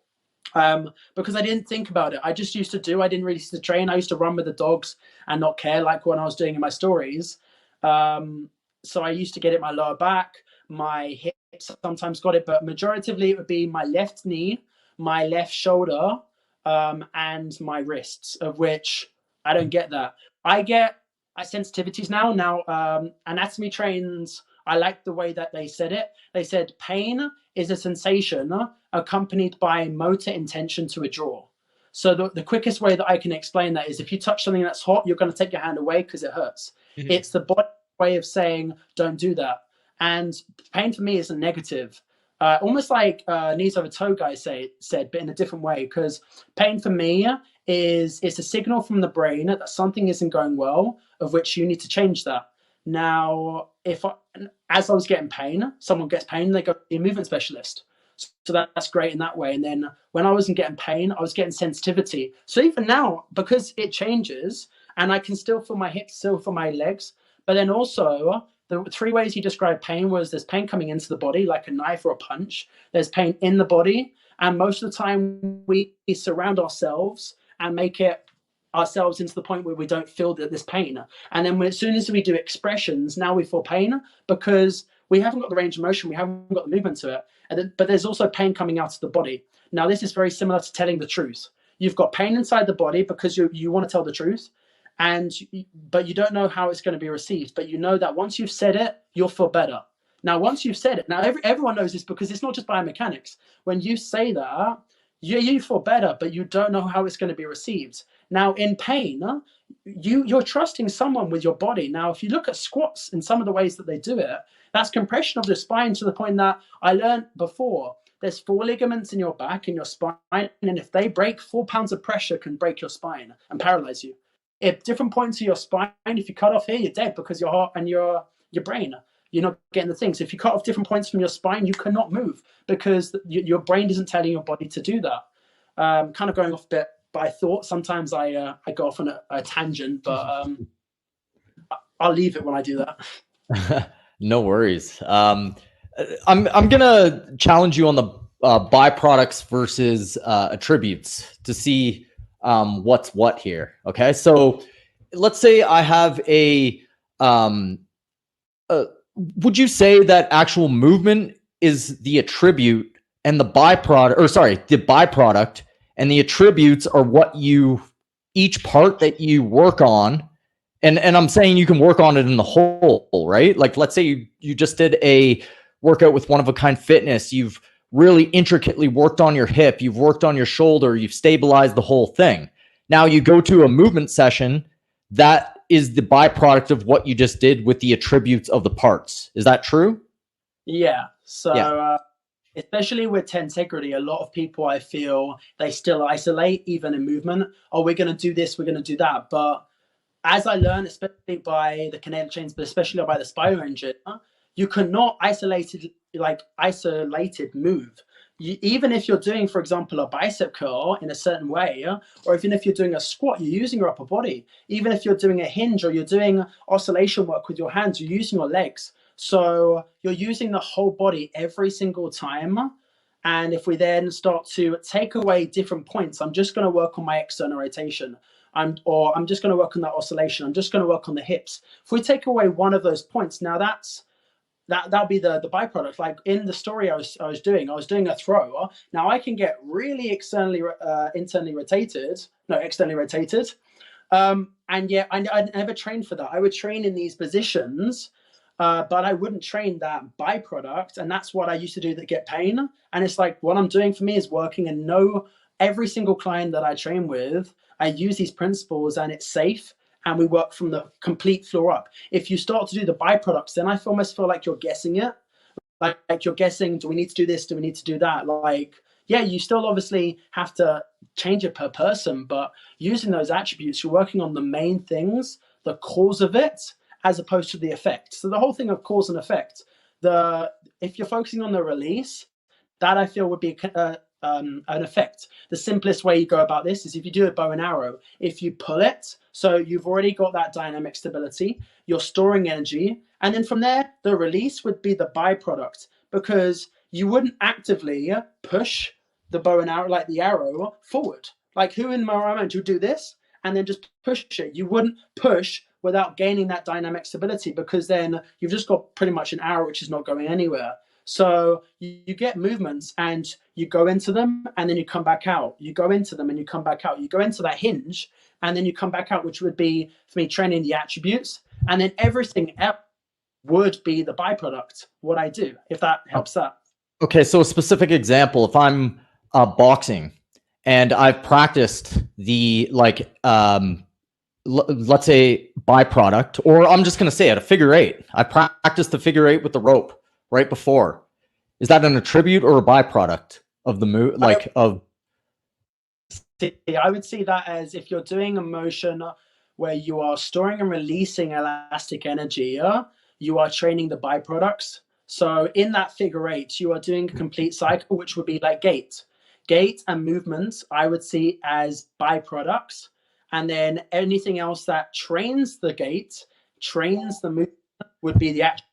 Because I didn't think about it. I just used to I didn't really used to train. I used to run with the dogs and not care, like when I was doing in my stories. So I used to get it in my lower back, my sometimes got it, but majoritively it would be my left knee, my left shoulder, and my wrists, of which I don't get that. I get sensitivities now. Anatomy trains, I like the way that they said it. They said pain is a sensation accompanied by motor intention to withdraw. So the quickest way that I can explain that is if you touch something that's hot, you're going to take your hand away because it hurts. Mm-hmm. It's the body way of saying, don't do that. And pain for me is a negative. Almost like knees over toe guy said, but in a different way, because pain for me it's a signal from the brain that something isn't going well, of which you need to change that. Now, as I was getting pain, someone gets pain, they go to a movement specialist. So that's great in that way. And then when I wasn't getting pain, I was getting sensitivity. So even now, because it changes and I can still feel my hips, still feel my legs, but then also the 3 ways he described pain was there's pain coming into the body like a knife or a punch. There's pain in the body. And most of the time we surround ourselves and make it ourselves into the point where we don't feel this pain. And then as soon as we do expressions, now we feel pain because we haven't got the range of motion, we haven't got the movement to it. But there's also pain coming out of the body. Now, this is very similar to telling the truth. You've got pain inside the body because you want to tell the truth, but you don't know how it's going to be received. But you know that once you've said it, you'll feel better. Now, once you've said it, now everyone knows this because it's not just biomechanics. When you say that, you feel better, but you don't know how it's going to be received. Now, in pain, you're trusting someone with your body. Now, if you look at squats in some of the ways that they do it, that's compression of the spine to the point that I learned before. There's 4 ligaments in your back and your spine, and if they break, 4 pounds of pressure can break your spine and paralyze you. At different points of your spine, if you cut off here, you're dead because your heart and your brain, you're not getting the things. If you cut off different points from your spine, you cannot move because your brain isn't telling your body to do that. Kind of going off a bit by thought. Sometimes I go off on a tangent, but I'll leave it when I do that. No worries. I'm gonna challenge you on the byproducts versus attributes to see what's what here. Okay, so let's say I have would you say that actual movement is the attribute and the byproduct, and the attributes are what each part that you work on? And I'm saying you can work on it in the whole, right? Like, let's say you just did a workout with One of a Kind Fitness. You've really intricately worked on your hip. You've worked on your shoulder. You've stabilized the whole thing. Now you go to a movement session. That is the byproduct of what you just did with the attributes of the parts. Is that true? Yeah. So especially with tensegrity, a lot of people, I feel, they still isolate even in movement. Oh, we're going to do this, we're going to do that. But as I learned, especially by the kinetic chains, but especially by the spiral engine, you cannot isolated move. Even if you're doing, for example, a bicep curl in a certain way, or even if you're doing a squat, you're using your upper body. Even if you're doing a hinge or you're doing oscillation work with your hands, you're using your legs. So you're using the whole body every single time. And if we then start to take away different points, I'm just going to work on my external rotation. I'm just going to work on that oscillation. I'm just going to work on the hips. If we take away one of those points, now that'll be the byproduct. Like in the story I was doing a throw. Now I can get really externally rotated. And yet I never trained for that. I would train in these positions, but I wouldn't train that byproduct. And that's what I used to do that get pain. And it's like, what I'm doing for me is working, and every single client that I train with, I use these principles and it's safe. And we work from the complete floor up. If you start to do the byproducts, then I almost feel like you're guessing it. Like you're guessing, do we need to do this? Do we need to do that? Like, yeah, you still obviously have to change it per person, but using those attributes, you're working on the main things, the cause of it, as opposed to the effect. So the whole thing of cause and effect, if you're focusing on the release, that I feel would be an effect. The simplest way you go about this is if you do a bow and arrow. If you pull it, so you've already got that dynamic stability, you're storing energy, and then from there, the release would be the byproduct, because you wouldn't actively push the bow and arrow, like the arrow, forward. Like who in my mind would do this and then just push it? You wouldn't push without gaining that dynamic stability, because then you've just got pretty much an arrow which is not going anywhere. So you get movements and you go into them and then you come back out. You go into them and you come back out. You go into that hinge and then you come back out, which would be for me training the attributes. And then everything else would be the byproduct, what I do, if that helps out. Okay, so a specific example, if I'm boxing and I've practiced the let's say byproduct, or I'm just going to say it, a figure eight. I practiced the figure eight with the rope right before. Is that an attribute or a byproduct of the move? I would see that as if you're doing a motion where you are storing and releasing elastic energy, you are training the byproducts. So in that figure eight, you are doing a complete cycle, which would be like gait and movements, I would see as byproducts. And then anything else that trains the gait, trains the movement, would be the action.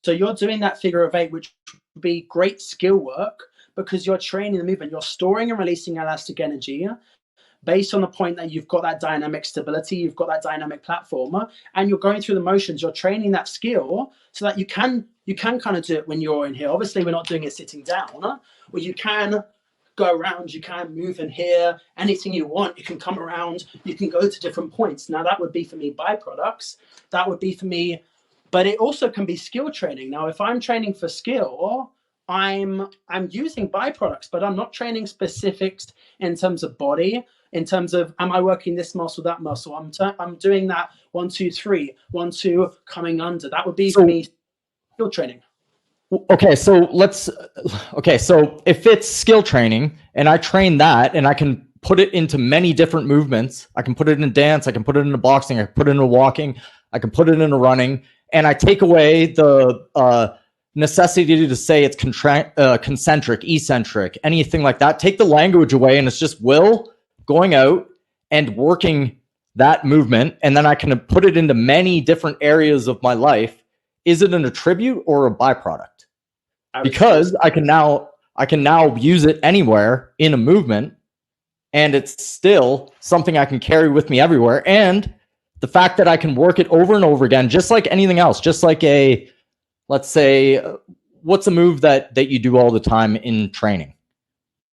So you're doing that figure of eight, which would be great skill work because you're training the movement. You're storing and releasing elastic energy based on the point that you've got that dynamic stability, you've got that dynamic platform, and you're going through the motions. You're training that skill so that you can kind of do it when you're in here. Obviously, we're not doing it sitting down, where you can go around, you can move in here, anything you want, you can come around, you can go to different points. Now that would be for me byproducts. That would be for me, but it also can be skill training. Now, if I'm training for skill, I'm using byproducts, but I'm not training specifics in terms of body, in terms of, am I working this muscle, that muscle? I'm doing that 1, 2, 3, 1, 2, coming under. That would be for me skill training. Okay, so so if it's skill training and I train that and I can put it into many different movements, I can put it in dance, I can put it into boxing, I can put it into walking, I can put it into running, and I take away the necessity to say it's concentric, eccentric, anything like that. Take the language away and it's just will going out and working that movement, and then I can put it into many different areas of my life. Is it an attribute or a byproduct? Because I can now use it anywhere in a movement, and it's still something I can carry with me everywhere. And the fact that I can work it over and over again, just like anything else, just like let's say, what's a move that you do all the time in training?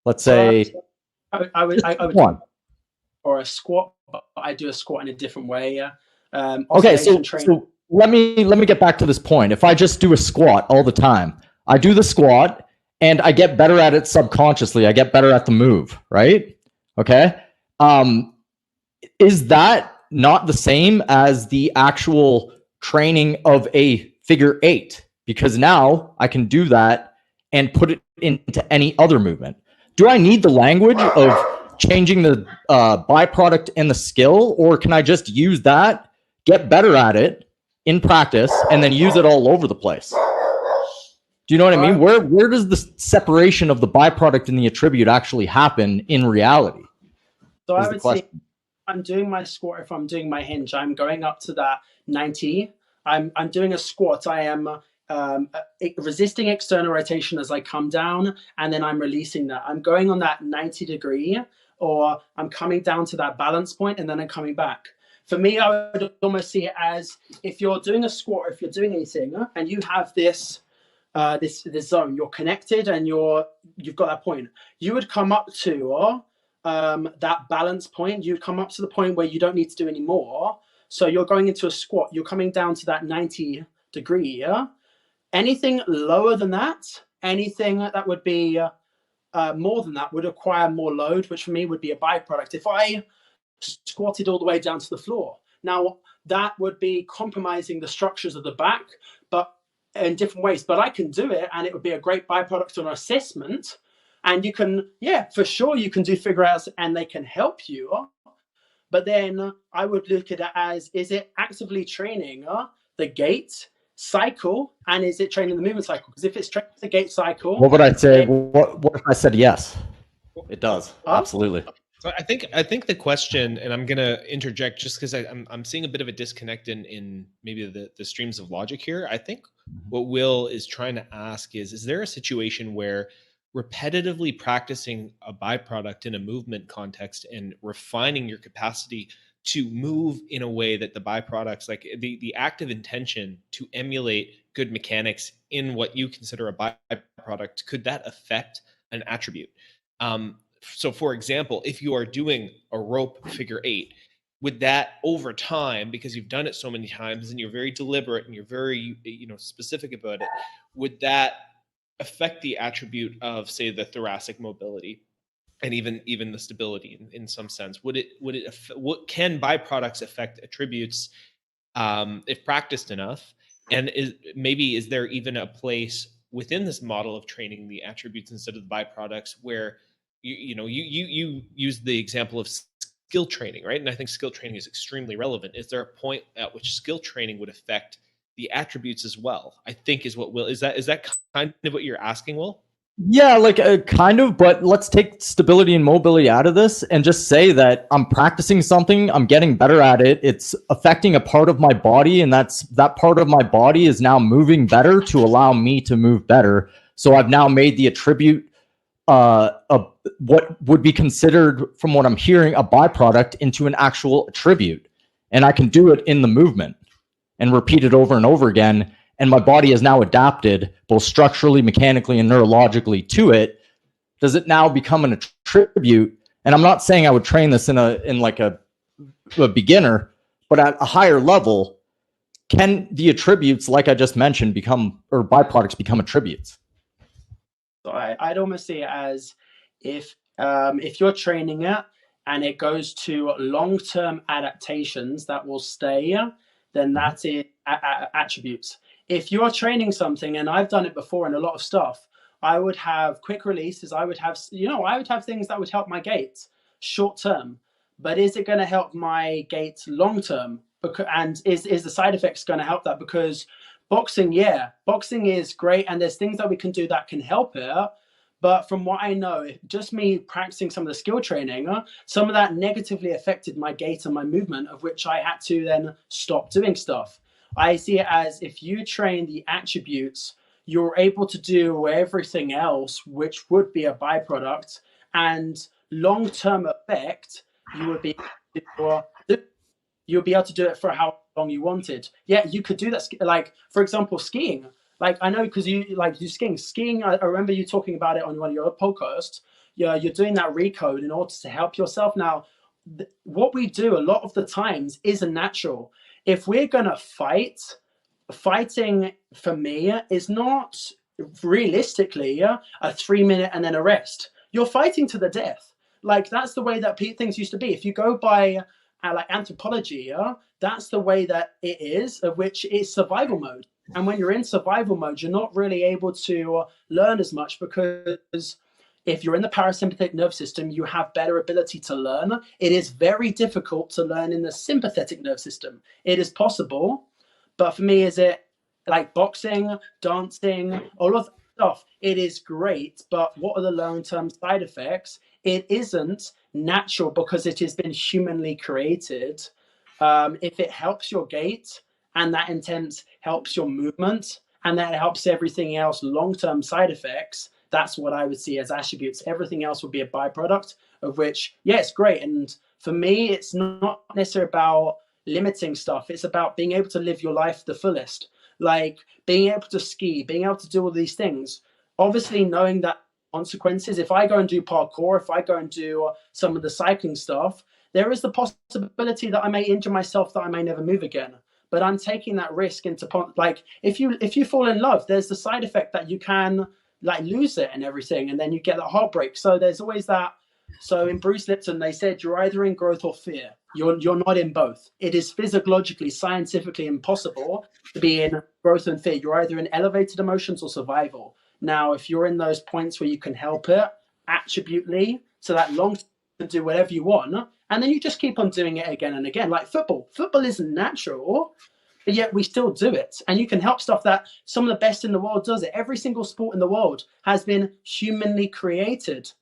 Let's say I would or a squat, but I do a squat in a different way. Okay, so let me get back to this point. If I just do a squat all the time, I do the squat and I get better at it subconsciously. I get better at the move, right? Okay. Is that not the same as the actual training of a figure eight? Because now I can do that and put it into any other movement. Do I need the language of changing the byproduct and the skill, or can I just use that, get better at it in practice, and then use it all over the place? Do you know what I mean? Where does the separation of the byproduct and the attribute actually happen in reality? So I would say I'm doing my squat. If I'm doing my hinge, I'm going up to that 90. I'm doing a squat. I am resisting external rotation as I come down, and then I'm releasing that. I'm going on that 90 degree, or I'm coming down to that balance point, and then I'm coming back. For me, I would almost see it as if you're doing a squat, or if you're doing anything, and you have this zone, you're connected, and you've got that point. You would come up to that balance point. You'd come up to the point where you don't need to do any more. So you're going into a squat. You're coming down to that 90 degree. Anything lower than that, anything that would be more than that, would require more load, which for me would be a byproduct. If I squatted all the way down to the floor, now that would be compromising the structures of the back, but in different ways. But I can do it, and it would be a great byproduct on assessment. And you can, for sure, you can do figure outs, and they can help you. But then I would look at it as, is it actively training the gait cycle, and is it training the movement cycle? Because if it's training the gait cycle, what would I say? What if I said yes? It does. Absolutely. So I think the question, and I'm gonna interject just because I'm seeing a bit of a disconnect in maybe the streams of logic here. I think what Will is trying to ask is there a situation where repetitively practicing a byproduct in a movement context and refining your capacity to move in a way that the byproducts, like the active intention to emulate good mechanics in what you consider a byproduct, could that affect an attribute? So for example, if you are doing a rope figure 8, would that over time, because you've done it so many times and you're very deliberate and you're very, specific about it, would that affect the attribute of, say, the thoracic mobility and even the stability in some sense? What can byproducts affect attributes if practiced enough? And is there even a place within this model of training the attributes instead of the byproducts where you use the example of skill training, right? And I think skill training is extremely relevant. Is there a point at which skill training would affect the attributes as well? I think is that kind of what you're asking, Will? Yeah, like kind of, but let's take stability and mobility out of this and just say that I'm practicing something, I'm getting better at it, it's affecting a part of my body, and that part of my body is now moving better to allow me to move better. So I've now made the attribute what would be considered, from what I'm hearing, a byproduct into an actual attribute. And I can do it in the movement and repeat it over and over again. And my body has now adapted both structurally, mechanically, and neurologically to it. Does it now become an attribute? And I'm not saying I would train this in a beginner, but at a higher level, can the attributes, like I just mentioned, or byproducts become attributes? So I'd almost see it as if you're training it and it goes to long-term adaptations that will stay, then that's it, attributes. If you're training something, and I've done it before in a lot of stuff, I would have quick releases. I would have things that would help my gait short term, but is it going to help my gait long term? And is the side effects going to help that? Because boxing is great, and there's things that we can do that can help it. But from what I know, just me practicing some of the skill training, some of that negatively affected my gait and my movement, of which I had to then stop doing stuff. I see it as if you train the attributes, you're able to do everything else, which would be a byproduct, and long-term effect, you'll be able to do it for how long you wanted. Yeah, you could do that. Like, for example, skiing. Like, I know because you skiing. Skiing, I remember you talking about it on one of your podcasts. You're doing that recode in order to help yourself. Now, what we do a lot of the times isn't natural. If we're going to fighting for me is not realistically a 3-minute and then a rest. You're fighting to the death. Like, that's the way that things used to be. If you go by like anthropology, that's the way that it is, of which is survival mode. And when you're in survival mode, you're not really able to learn as much, because if you're in the parasympathetic nervous system, you have better ability to learn. It is very difficult to learn in the sympathetic nervous system. It is possible, but for me, is it like boxing, dancing, all of that stuff? It is great, but what are the long-term side effects? It isn't natural because it has been humanly created. If it helps your gait and that intent helps your movement and that helps everything else, long-term side effects, that's what I would see as attributes. Everything else would be a byproduct, of which, yeah, it's great. And for me, it's not necessarily about limiting stuff. It's about being able to live your life the fullest, like being able to ski, being able to do all these things. Obviously, knowing that consequences, if I go and do parkour, if I go and do some of the cycling stuff, there is the possibility that I may injure myself, that I may never move again. But I'm taking that risk into, like, if you fall in love, there's the side effect that you can like lose it and everything, and then you get that heartbreak. So there's always that. So in Bruce Lipton, they said you're either in growth or fear. You're not in both. It is physiologically, scientifically impossible to be in growth and fear. You're either in elevated emotions or survival. Now, if you're in those points where you can help it attributely, so that long term you can do whatever you want, and then you just keep on doing it again and again. Like football. Football isn't natural, but yet we still do it. And you can help stuff that some of the best in the world does it. Every single sport in the world has been humanly created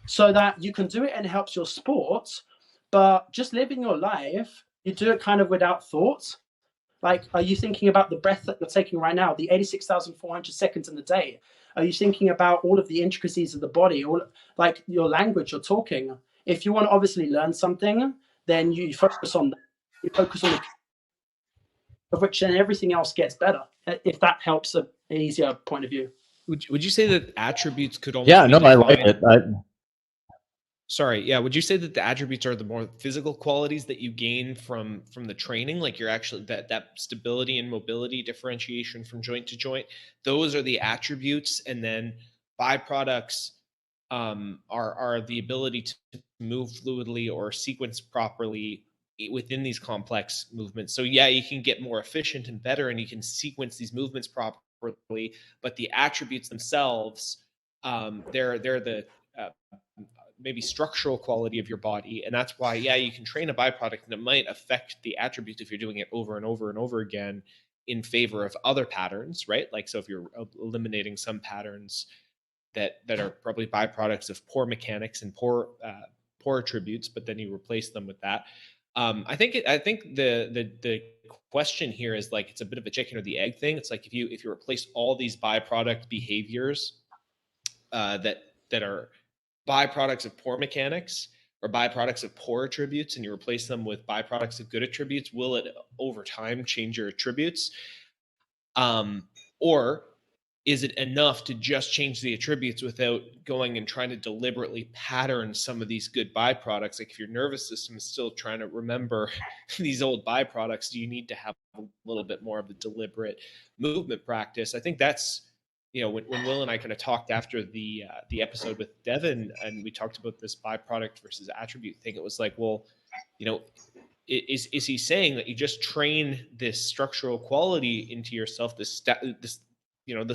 so that you can do it and it helps your sport. But just living your life, you do it kind of without thought. Like, are you thinking about the breath that you're taking right now, the 86,400 seconds in the day? Are you thinking about all of the intricacies of the body, all like your language you're talking? If you want to obviously learn something, then you focus on that. You focus on the of which then everything else gets better. If that helps an easier point of view. Would you say that attributes could almost Yeah, be no, I like defined? it. Sorry, yeah. Would you say that the attributes are the more physical qualities that you gain from the training, like you're actually that stability and mobility differentiation from joint to joint? Those are the attributes, and then byproducts are the ability to move fluidly or sequence properly within these complex movements. So yeah, you can get more efficient and better, and you can sequence these movements properly. But the attributes themselves, they're the maybe structural quality of your body, and that's why you can train a byproduct and it might affect the attributes if you're doing it over and over and over again in favor of other patterns, right? Like, so if you're eliminating some patterns that are probably byproducts of poor mechanics and poor attributes, but then you replace them with that. I think the question here is like, it's a bit of a chicken or the egg thing. It's like if you replace all these byproduct behaviors that are byproducts of poor mechanics or byproducts of poor attributes, and you replace them with byproducts of good attributes, will it over time change your attributes? Or is it enough to just change the attributes without going and trying to deliberately pattern some of these good byproducts? Like if your nervous system is still trying to remember these old byproducts, do you need to have a little bit more of a deliberate movement practice? I think that's, when Will and I kind of talked after the episode with Devin, and we talked about this byproduct versus attribute thing, it was like, well, is he saying that you just train this structural quality into yourself, this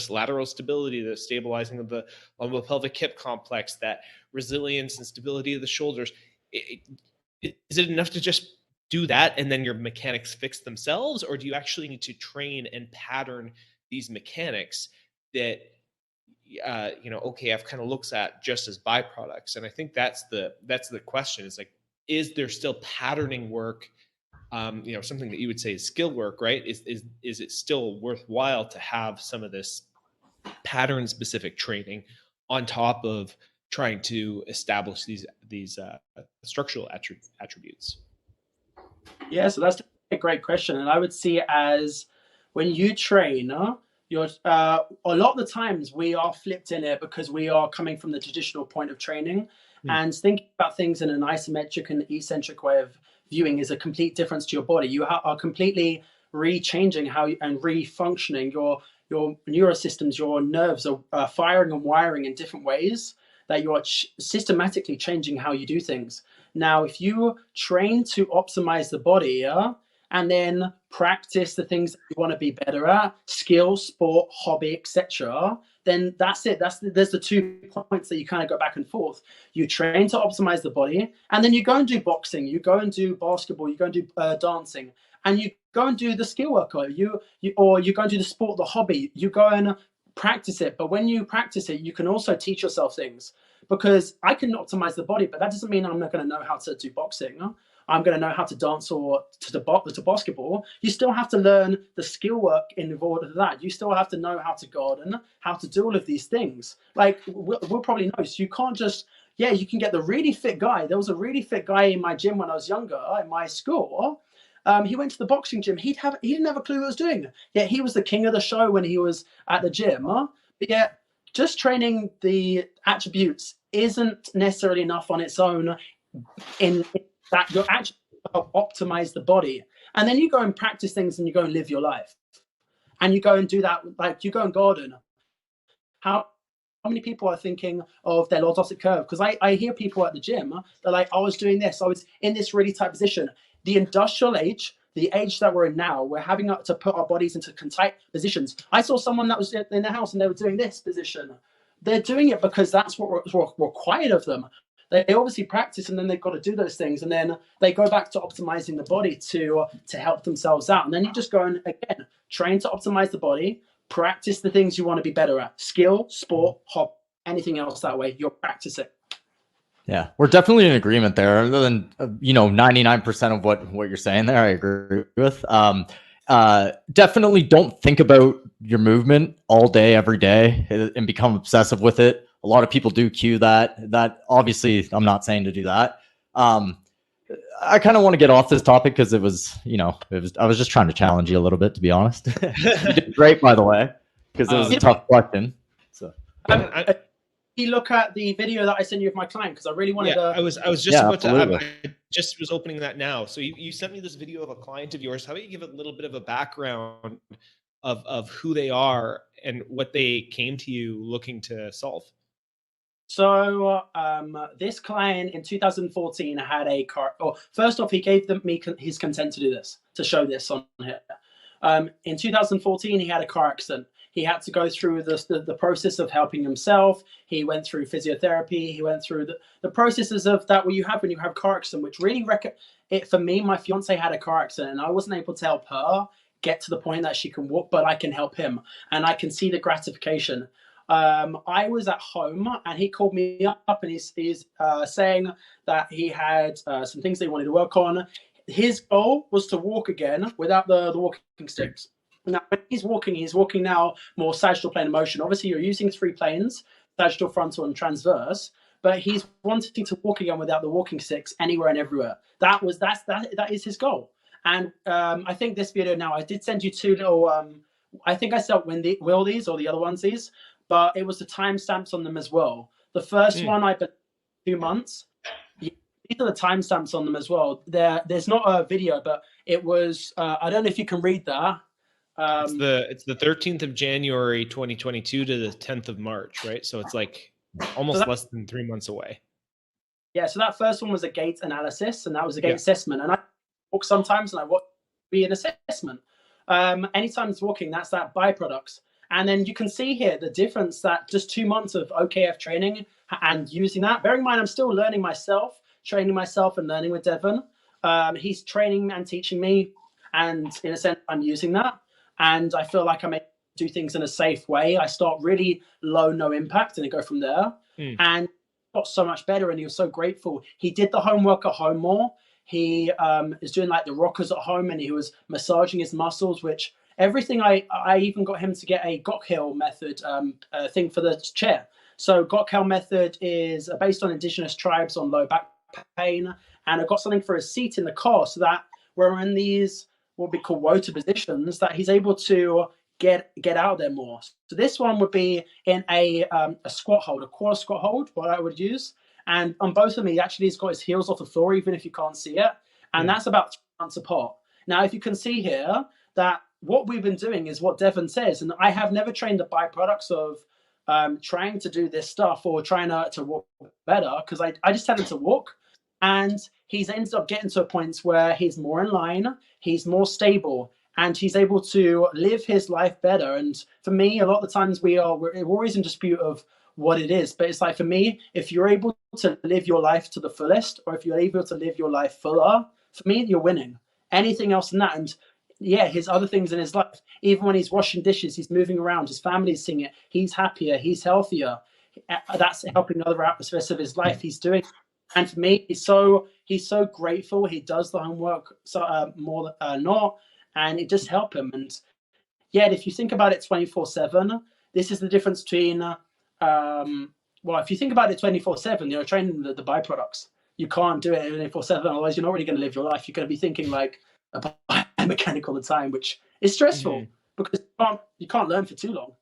lateral stability, the stabilizing of the lumbo-pelvic hip complex, that resilience and stability of the shoulders? Is it enough to just do that and then your mechanics fix themselves, or do you actually need to train and pattern these mechanics that I've kind of looks at just as byproducts? And I think that's the question. Is like, is there still patterning work, something that you would say is skill work, right? Is it still worthwhile to have some of this pattern specific training on top of trying to establish these structural attributes? Yeah, so that's a great question, and I would see it as when you train, you're a lot of the times we are flipped in it because we are coming from the traditional point of training, and thinking about things in an isometric and eccentric way of viewing is a complete difference to your body. You are completely re-changing and re-functioning your neurosystems. Your nerves are firing and wiring in different ways that you are systematically changing how you do things. Now, if you train to optimize the body, and then practice the things that you want to be better at, skill, sport, hobby, etc., then that's it. There's the 2 points that you kind of go back and forth. You train to optimize the body, and then you go and do boxing, you go and do basketball, you go and do dancing, and you go and do the skill work, or you go and do the sport, the hobby. You go and practice it. But when you practice it, you can also teach yourself things, because I can optimize the body, but that doesn't mean I'm not going to know how to do boxing. I'm going to know how to dance or to basketball. You still have to learn the skill work in order to that. You still have to know how to garden, how to do all of these things. Like we'll probably know. So you can't just, you can get the really fit guy. There was a really fit guy in my gym when I was younger, in my school. He went to the boxing gym. He didn't have a clue what he was doing. Yet he was the king of the show when he was at the gym. But yet just training the attributes isn't necessarily enough on its own in that you're actually optimize the body. And then you go and practice things and you go and live your life. And you go and do that, like you go and garden. How many people are thinking of their lordotic curve? Because I hear people at the gym, they're like, I was doing this, I was in this really tight position. The industrial age, the age that we're in now, we're having to put our bodies into tight positions. I saw someone that was in their house and they were doing this position. They're doing it because that's what was required of them. They obviously practice, and then they've got to do those things, and then they go back to optimizing the body to help themselves out. And then you just go and, again, train to optimize the body, practice the things you want to be better at, skill, sport, hobby, anything else that way, you'll practice it. Yeah, we're definitely in agreement there. Other than 99% of what you're saying there, I agree with. Definitely don't think about your movement all day, every day, and become obsessive with it. A lot of people do cue that. That obviously, I'm not saying to do that. I kind of want to get off this topic because it was, I was just trying to challenge you a little bit, to be honest. You did great, by the way, because it was a tough question. So, you look at the video that I sent you of my client, because I really wanted to. I was just about to. I just was opening that now. So you sent me this video of a client of yours. How about you give a little bit of a background of who they are and what they came to you looking to solve? So this client in 2014 had a car. Oh, first off, he gave me his consent to do this, to show this on here. In 2014, he had a car accident. He had to go through the process of helping himself. He went through physiotherapy. He went through the processes of that what you have when you have car accident, which really for me, my fiance had a car accident, and I wasn't able to help her get to the point that she can walk, but I can help him, and I can see the gratification. I was at home, and he called me up, and he's saying that he had some things that he wanted to work on. His goal was to walk again without the walking sticks. Now, when he's walking now more sagittal plane of motion. Obviously, you're using 3 planes, sagittal, frontal, and transverse, but he's wanting to walk again without the walking sticks anywhere and everywhere. That is his goal. And I think this video now, I did send you 2 little, I think I sent Wildies or the other onesies, but it was the timestamps on them as well. The first one, I bet 2 months. These are the timestamps on them as well. There's not a video, but it was, I don't know if you can read that. It's the 13th of January 2022 to the 10th of March, right? So it's like almost less than 3 months away. Yeah, so that first one was a gait analysis, and that was a gait assessment. And I walk sometimes, and I watch be an assessment. Anytime it's walking, that's that byproducts. And then you can see here the difference that just 2 months of OKF training and using that. Bearing in mind, I'm still learning myself, training myself and learning with Devon. He's training and teaching me, and in a sense, I'm using that. And I feel like I may do things in a safe way. I start really low, no impact, and I go from there. And got so much better, and he was so grateful. He did the homework at home more. He is doing like the rockers at home, and he was massaging his muscles, which everything I even got him to get a Gokhill method thing for the chair. So Gokhill method is based on indigenous tribes on low back pain. And I got something for his seat in the car so that we're in these what we call WOTA positions, that he's able to get out there more. So this one would be in a squat hold, a core squat hold, what I would use. And on both of them, he actually has got his heels off the floor, even if you can't see it. And that's about 3 months apart. Now, if you can see here that what we've been doing is what Devon says, and I have never trained the byproducts of trying to do this stuff or trying to walk better, because I just tell him to walk. And he's ended up getting to a point where he's more in line, he's more stable, and he's able to live his life better. And for me, a lot of the times we're always in dispute of what it is. But it's like, for me, if you're able to live your life to the fullest, or if you're able to live your life fuller, for me, you're winning. Anything else than that. And yeah, his other things in his life, even when he's washing dishes, he's moving around, his family's seeing it, he's happier, he's healthier. That's helping other aspects of his life he's doing. And for me, he's so grateful. He does the homework more than not, and it just helps him. And yet, if you think about it 24/7, this is the difference between, if you think about it 24/7, you're training the byproducts. You can't do it 24/7, otherwise you're not really going to live your life. You're going to be thinking like a biomechanic all the time, which is stressful because you can't learn for too long.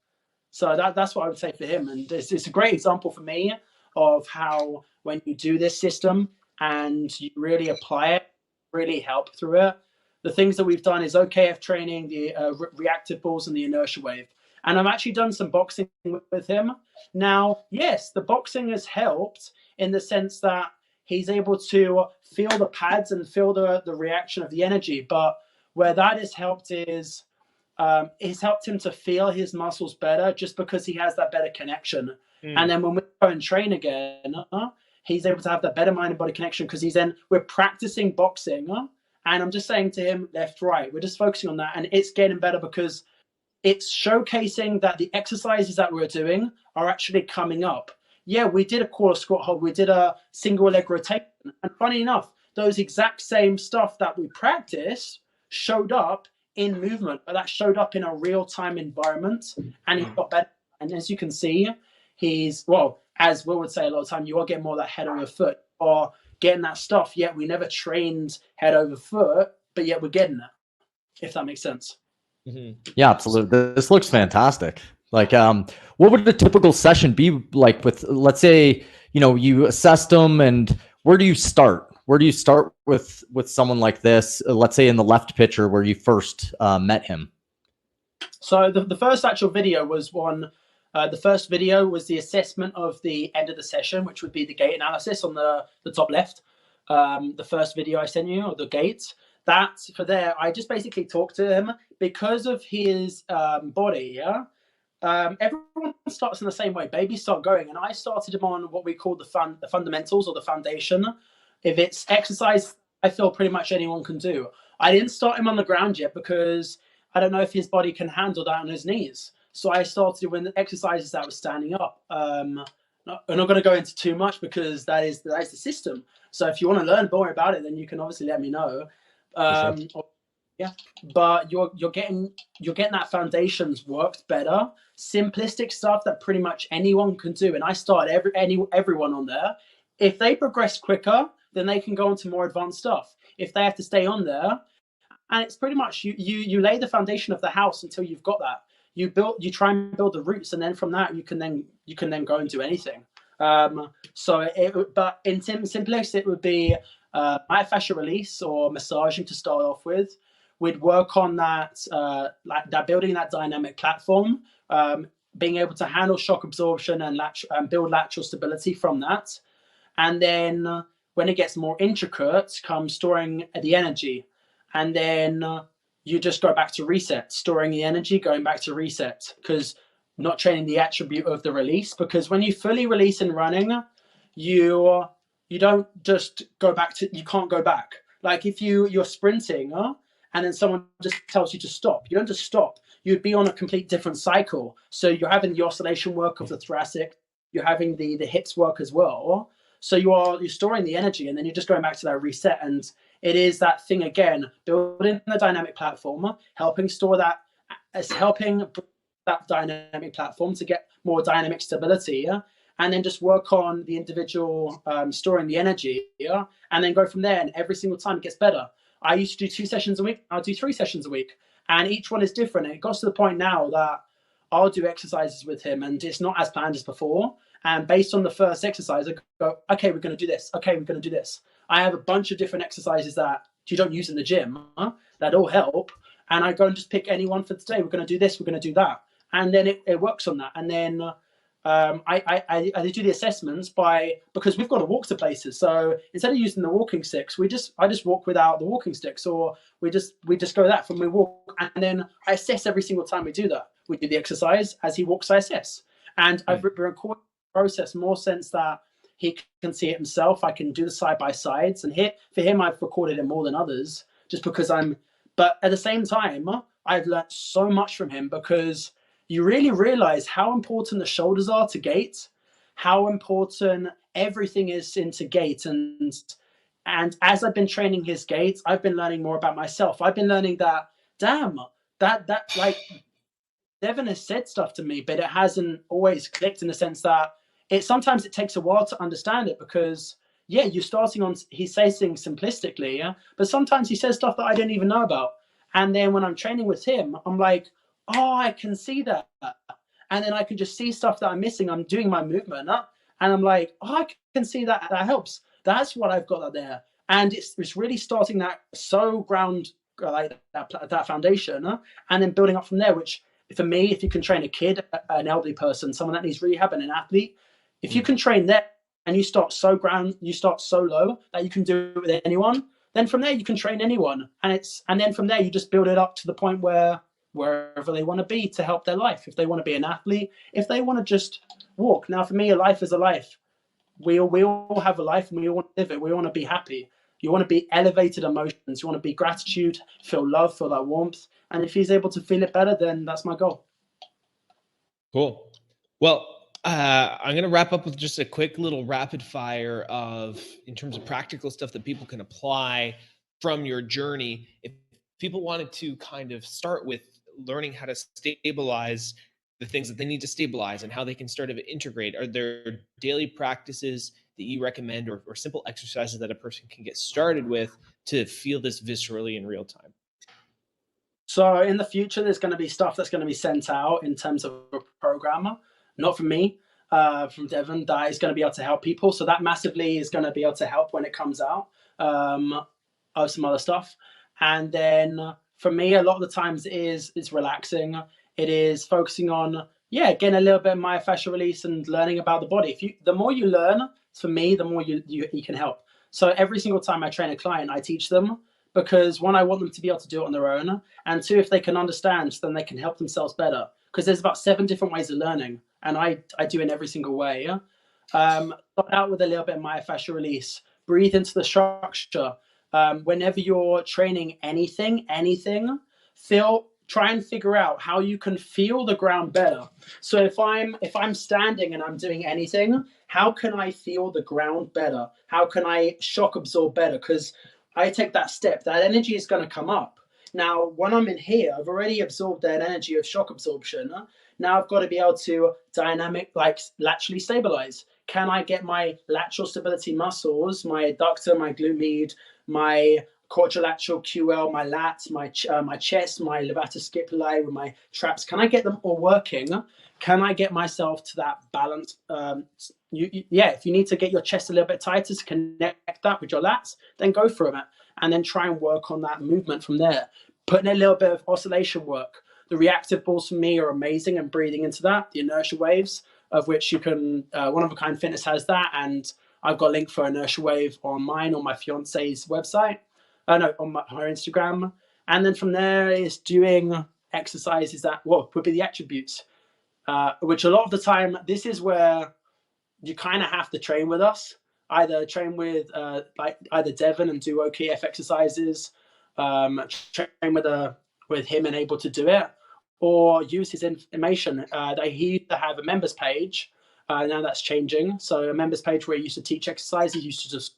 So that's what I would say for him. And it's a great example for me of how when you do this system and you really apply it, really help through it. The things that we've done is OKF training, the reactive balls and the inertia wave. And I've actually done some boxing with him. Now, yes, the boxing has helped in the sense that he's able to feel the pads and feel the reaction of the energy. But where that has helped is it's helped him to feel his muscles better just because he has that better connection. And then when we go and train again, he's able to have that better mind and body connection because we're practicing boxing. And I'm just saying to him, left, right. We're just focusing on that. And it's getting better because it's showcasing that the exercises that we're doing are actually coming up. Yeah, we did a core squat hold. We did a single leg rotation. And funny enough, those exact same stuff that we practiced showed up in movement, but that showed up in a real-time environment. And he got better. And as you can see, as Will would say a lot of time, you are getting more of that head on your foot, or getting that stuff, yet we never trained head over foot, but yet we're getting it, if that makes sense. Yeah, absolutely. This looks fantastic. Like, what would a typical session be like with, let's say, you know, you assessed them, and where do you start? Where do you start with someone like this? Let's say in the left pitcher where you first met him. So the first actual video was the first video was the assessment of the end of the session, which would be the gait analysis on the top left. The first video I sent you, or the gates. That for there, I just basically talked to him because of his body. Yeah, everyone starts in the same way. Babies start going, and I started him on what we call the fundamentals, or the foundation. If it's exercise, I feel pretty much anyone can do. I didn't start him on the ground yet because I don't know if his body can handle that on his knees. So I started with exercises that was standing up. I'm not going to go into too much because that is the system. So if you want to learn more about it, then you can obviously let me know. Yeah, but you're getting that foundations worked better, simplistic stuff that pretty much anyone can do. And I start everyone on there. If they progress quicker, then they can go on to more advanced stuff. If they have to stay on there, and it's pretty much you lay the foundation of the house until you've got that. You try and build the roots, and then from that you can then go into anything. But in simplest, it would be myofascial release or massaging to start off with. We'd work on that, building that dynamic platform, being able to handle shock absorption and build lateral stability from that. And then when it gets more intricate, comes storing the energy. And then you just go back to reset, storing the energy, going back to reset, because not training the attribute of the release. Because when you fully release in running, you don't just go back to, you can't go back. Like if you're sprinting and then someone just tells you to stop, you don't just stop. You'd be on a complete different cycle. So you're having the oscillation work of the thoracic, you're having the hips work as well. So you're storing the energy, and then you're just going back to that reset. And it is that thing again, building the dynamic platform, helping that dynamic platform to get more dynamic stability, and then just work on the individual storing the energy, and then go from there. And every single time it gets better. I used to do 2 sessions a week. I'll do 3 sessions a week, and each one is different. And it got to the point now that I'll do exercises with him, and it's not as planned as before. And based on the first exercise, I go, okay, we're going to do this. Okay, we're going to do this. I have a bunch of different exercises that you don't use in the gym that all help. And I go and just pick any one for today. We're going to do this. We're going to do that. And then it works on that. And then I do the assessments because we've got to walk to places. So instead of using the walking sticks, I just walk without the walking sticks, or we just go that from we walk. And then I assess every single time we do that. We do the exercise. As he walks, I assess. And I've recorded the process more sense that he can see it himself. I can do the side-by-sides. And for him, I've recorded it more than others just because but at the same time, I've learned so much from him, because you really realize how important the shoulders are to gait, how important everything is into gait. And as I've been training his gait, I've been learning more about myself. I've been learning that, damn, that like Devin has said stuff to me, but it hasn't always clicked in the sense that sometimes it takes a while to understand it, because you're starting on, he says things simplistically, but sometimes he says stuff that I didn't even know about. And then when I'm training with him, I'm like, oh, I can see that. And then I can just see stuff that I'm missing. I'm doing my movement, and I'm like, oh, I can see that. That helps. That's what I've got out there. And it's really starting that ground, like that foundation, and then building up from there, which for me, if you can train a kid, an elderly person, someone that needs rehab, and an athlete, if you can train that and you start so low that you can do it with anyone, then from there you can train anyone. And then from there you just build it up to the point where wherever they want to be to help their life. If they want to be an athlete, if they want to just walk. Now for me, a life is a life. We all have a life, and we all want to live it. We want to be happy. You want to be elevated emotions. You want to be gratitude, feel love, feel that warmth. And if he's able to feel it better, then that's my goal. Cool. Well, I'm going to wrap up with just a quick little rapid fire in terms of practical stuff that people can apply from your journey. If people wanted to kind of start with learning how to stabilize the things that they need to stabilize and how they can start to integrate, are there daily practices that you recommend, or simple exercises that a person can get started with to feel this viscerally in real time? So in the future, there's going to be stuff that's going to be sent out in terms of a programmer, not from me, from Devon, that is going to be able to help people. So that massively is going to be able to help when it comes out, of some other stuff. And then for me, a lot of the times it's relaxing. It is focusing on, getting a little bit of myofascial release and learning about the body. The more you learn, for me, the more you can help. So every single time I train a client, I teach them, because one, I want them to be able to do it on their own, and two, if they can understand, then they can help themselves better. Because there's about 7 different ways of learning, and I do it in every single way. Start out with a little bit of myofascial release. Breathe into the structure. Whenever you're training anything, try and figure out how you can feel the ground better. So if I'm standing and I'm doing anything, how can I feel the ground better? How can I shock absorb better? Because I take that step, that energy is going to come up. Now, when I'm in here, I've already absorbed that energy of shock absorption. Now I've got to be able to laterally stabilize. Can I get my lateral stability muscles, my adductor, my glute med, my quadrilateral QL, my lats, my chest, my levator scapulae with my traps? Can I get them all working? Can I get myself to that balance? If you need to get your chest a little bit tighter to connect that with your lats, then go for it, and then try and work on that movement from there. Putting a little bit of oscillation work. The reactive balls for me are amazing, and breathing into that, the inertia waves, of which you can, One of a Kind Fitness has that, and I've got a link for inertia wave on mine, on my fiance's website, on her Instagram. And then from there is doing exercises that, would be the attributes, which a lot of the time, this is where you kind of have to train with us. Either train with either Devon and do OKF exercises, train with him and able to do it, or use his information. He used to have a members page. Now that's changing. So a members page where he used to teach exercises, you used to just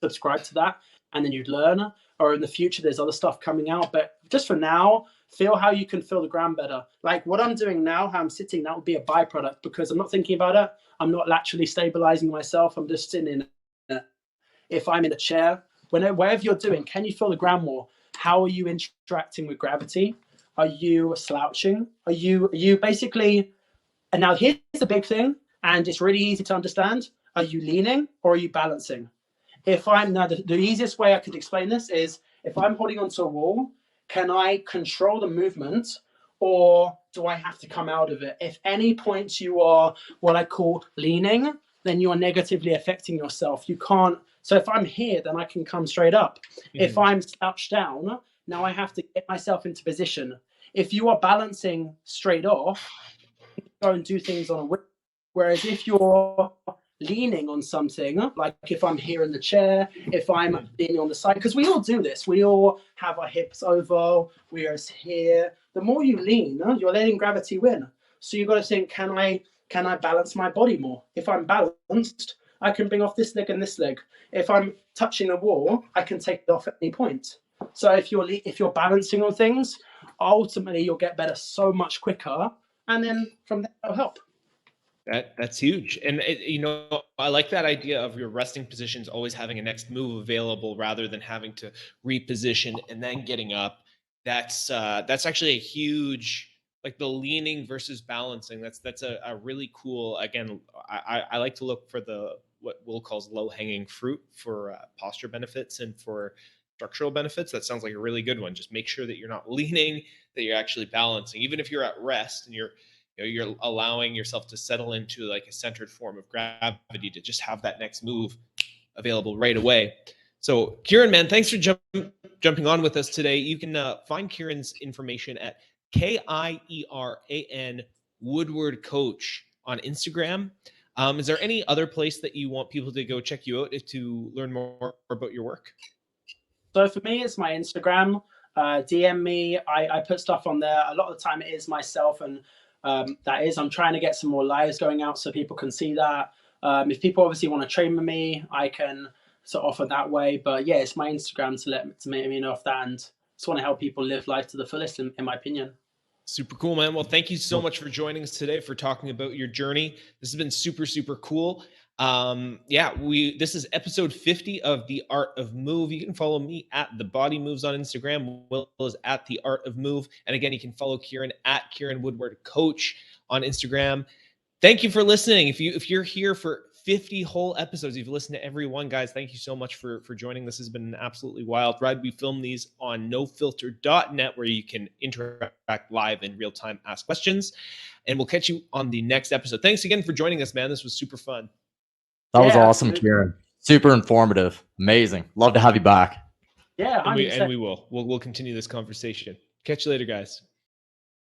subscribe to that, and then you'd learn. Or in the future, there's other stuff coming out. But just for now, feel how you can feel the ground better. Like what I'm doing now, how I'm sitting, that would be a byproduct, because I'm not thinking about it. I'm not laterally stabilizing myself. I'm just sitting in it. If I'm in a chair, wherever you're doing, can you feel the ground more? How are you interacting with gravity? Are you slouching? Are you basically, and now here's the big thing, and it's really easy to understand. Are you leaning or are you balancing? The easiest way I could explain this is, if I'm holding onto a wall, can I control the movement, or do I have to come out of it? If any points you are what I call leaning, then you are negatively affecting yourself. You can't. So if I'm here, then I can come straight up. Mm-hmm. If I'm slouched down, now I have to get myself into position. If you are balancing straight off, you go and do things on a whip. Whereas if you're leaning on something, like if I'm here in the chair, if I'm leaning on the side, because we all do this. We all have our hips over, we are here. The more you lean, you're letting gravity win. So you've got to think, can I balance my body more? If I'm balanced, I can bring off this leg and this leg. If I'm touching the wall, I can take it off at any point. So if you're balancing on things, ultimately you'll get better so much quicker, and then from there it'll help. That's huge. And I like that idea of your resting positions always having a next move available rather than having to reposition and then getting up. That's actually a huge, like the leaning versus balancing. That's a really cool, again, I like to look for what Will calls low-hanging fruit for posture benefits and for structural benefits. That sounds like a really good one. Just make sure that you're not leaning, that you're actually balancing. Even if you're at rest and you're allowing yourself to settle into like a centered form of gravity, to just have that next move available right away. So Kieran, man, thanks for jumping on with us today. You can find Kieran's information at Kieran Woodward Coach on Instagram. Is there any other place that you want people to go check you out to learn more about your work? So for me, it's my Instagram. DM me. I put stuff on there. A lot of the time it is myself, and I'm trying to get some more lives going out so people can see that. If people obviously want to train with me, I can sort of offer that way. But yeah, it's my Instagram to make me know of that, and just want to help people live life to the fullest, in my opinion. Super cool, man. Well, thank you so much for joining us today, for talking about your journey. This has been super, super cool. Yeah, this is episode 50 of The Art of Move. You can follow me at The Body Moves on Instagram. Will is at The Art of Move. And again, you can follow Kieran at Kieran Woodward Coach on Instagram. Thank you for listening. If you're here for 50 whole episodes, you've listened to every one, guys. Thank you so much for joining. This has been an absolutely wild ride. We film these on nofilter.net, where you can interact live in real time, ask questions, and we'll catch you on the next episode. Thanks again for joining us, man. This was super fun. That was awesome, absolutely. Kieran. Super informative. Amazing. Love to have you back. Yeah, 100%. And we will. We'll continue this conversation. Catch you later, guys.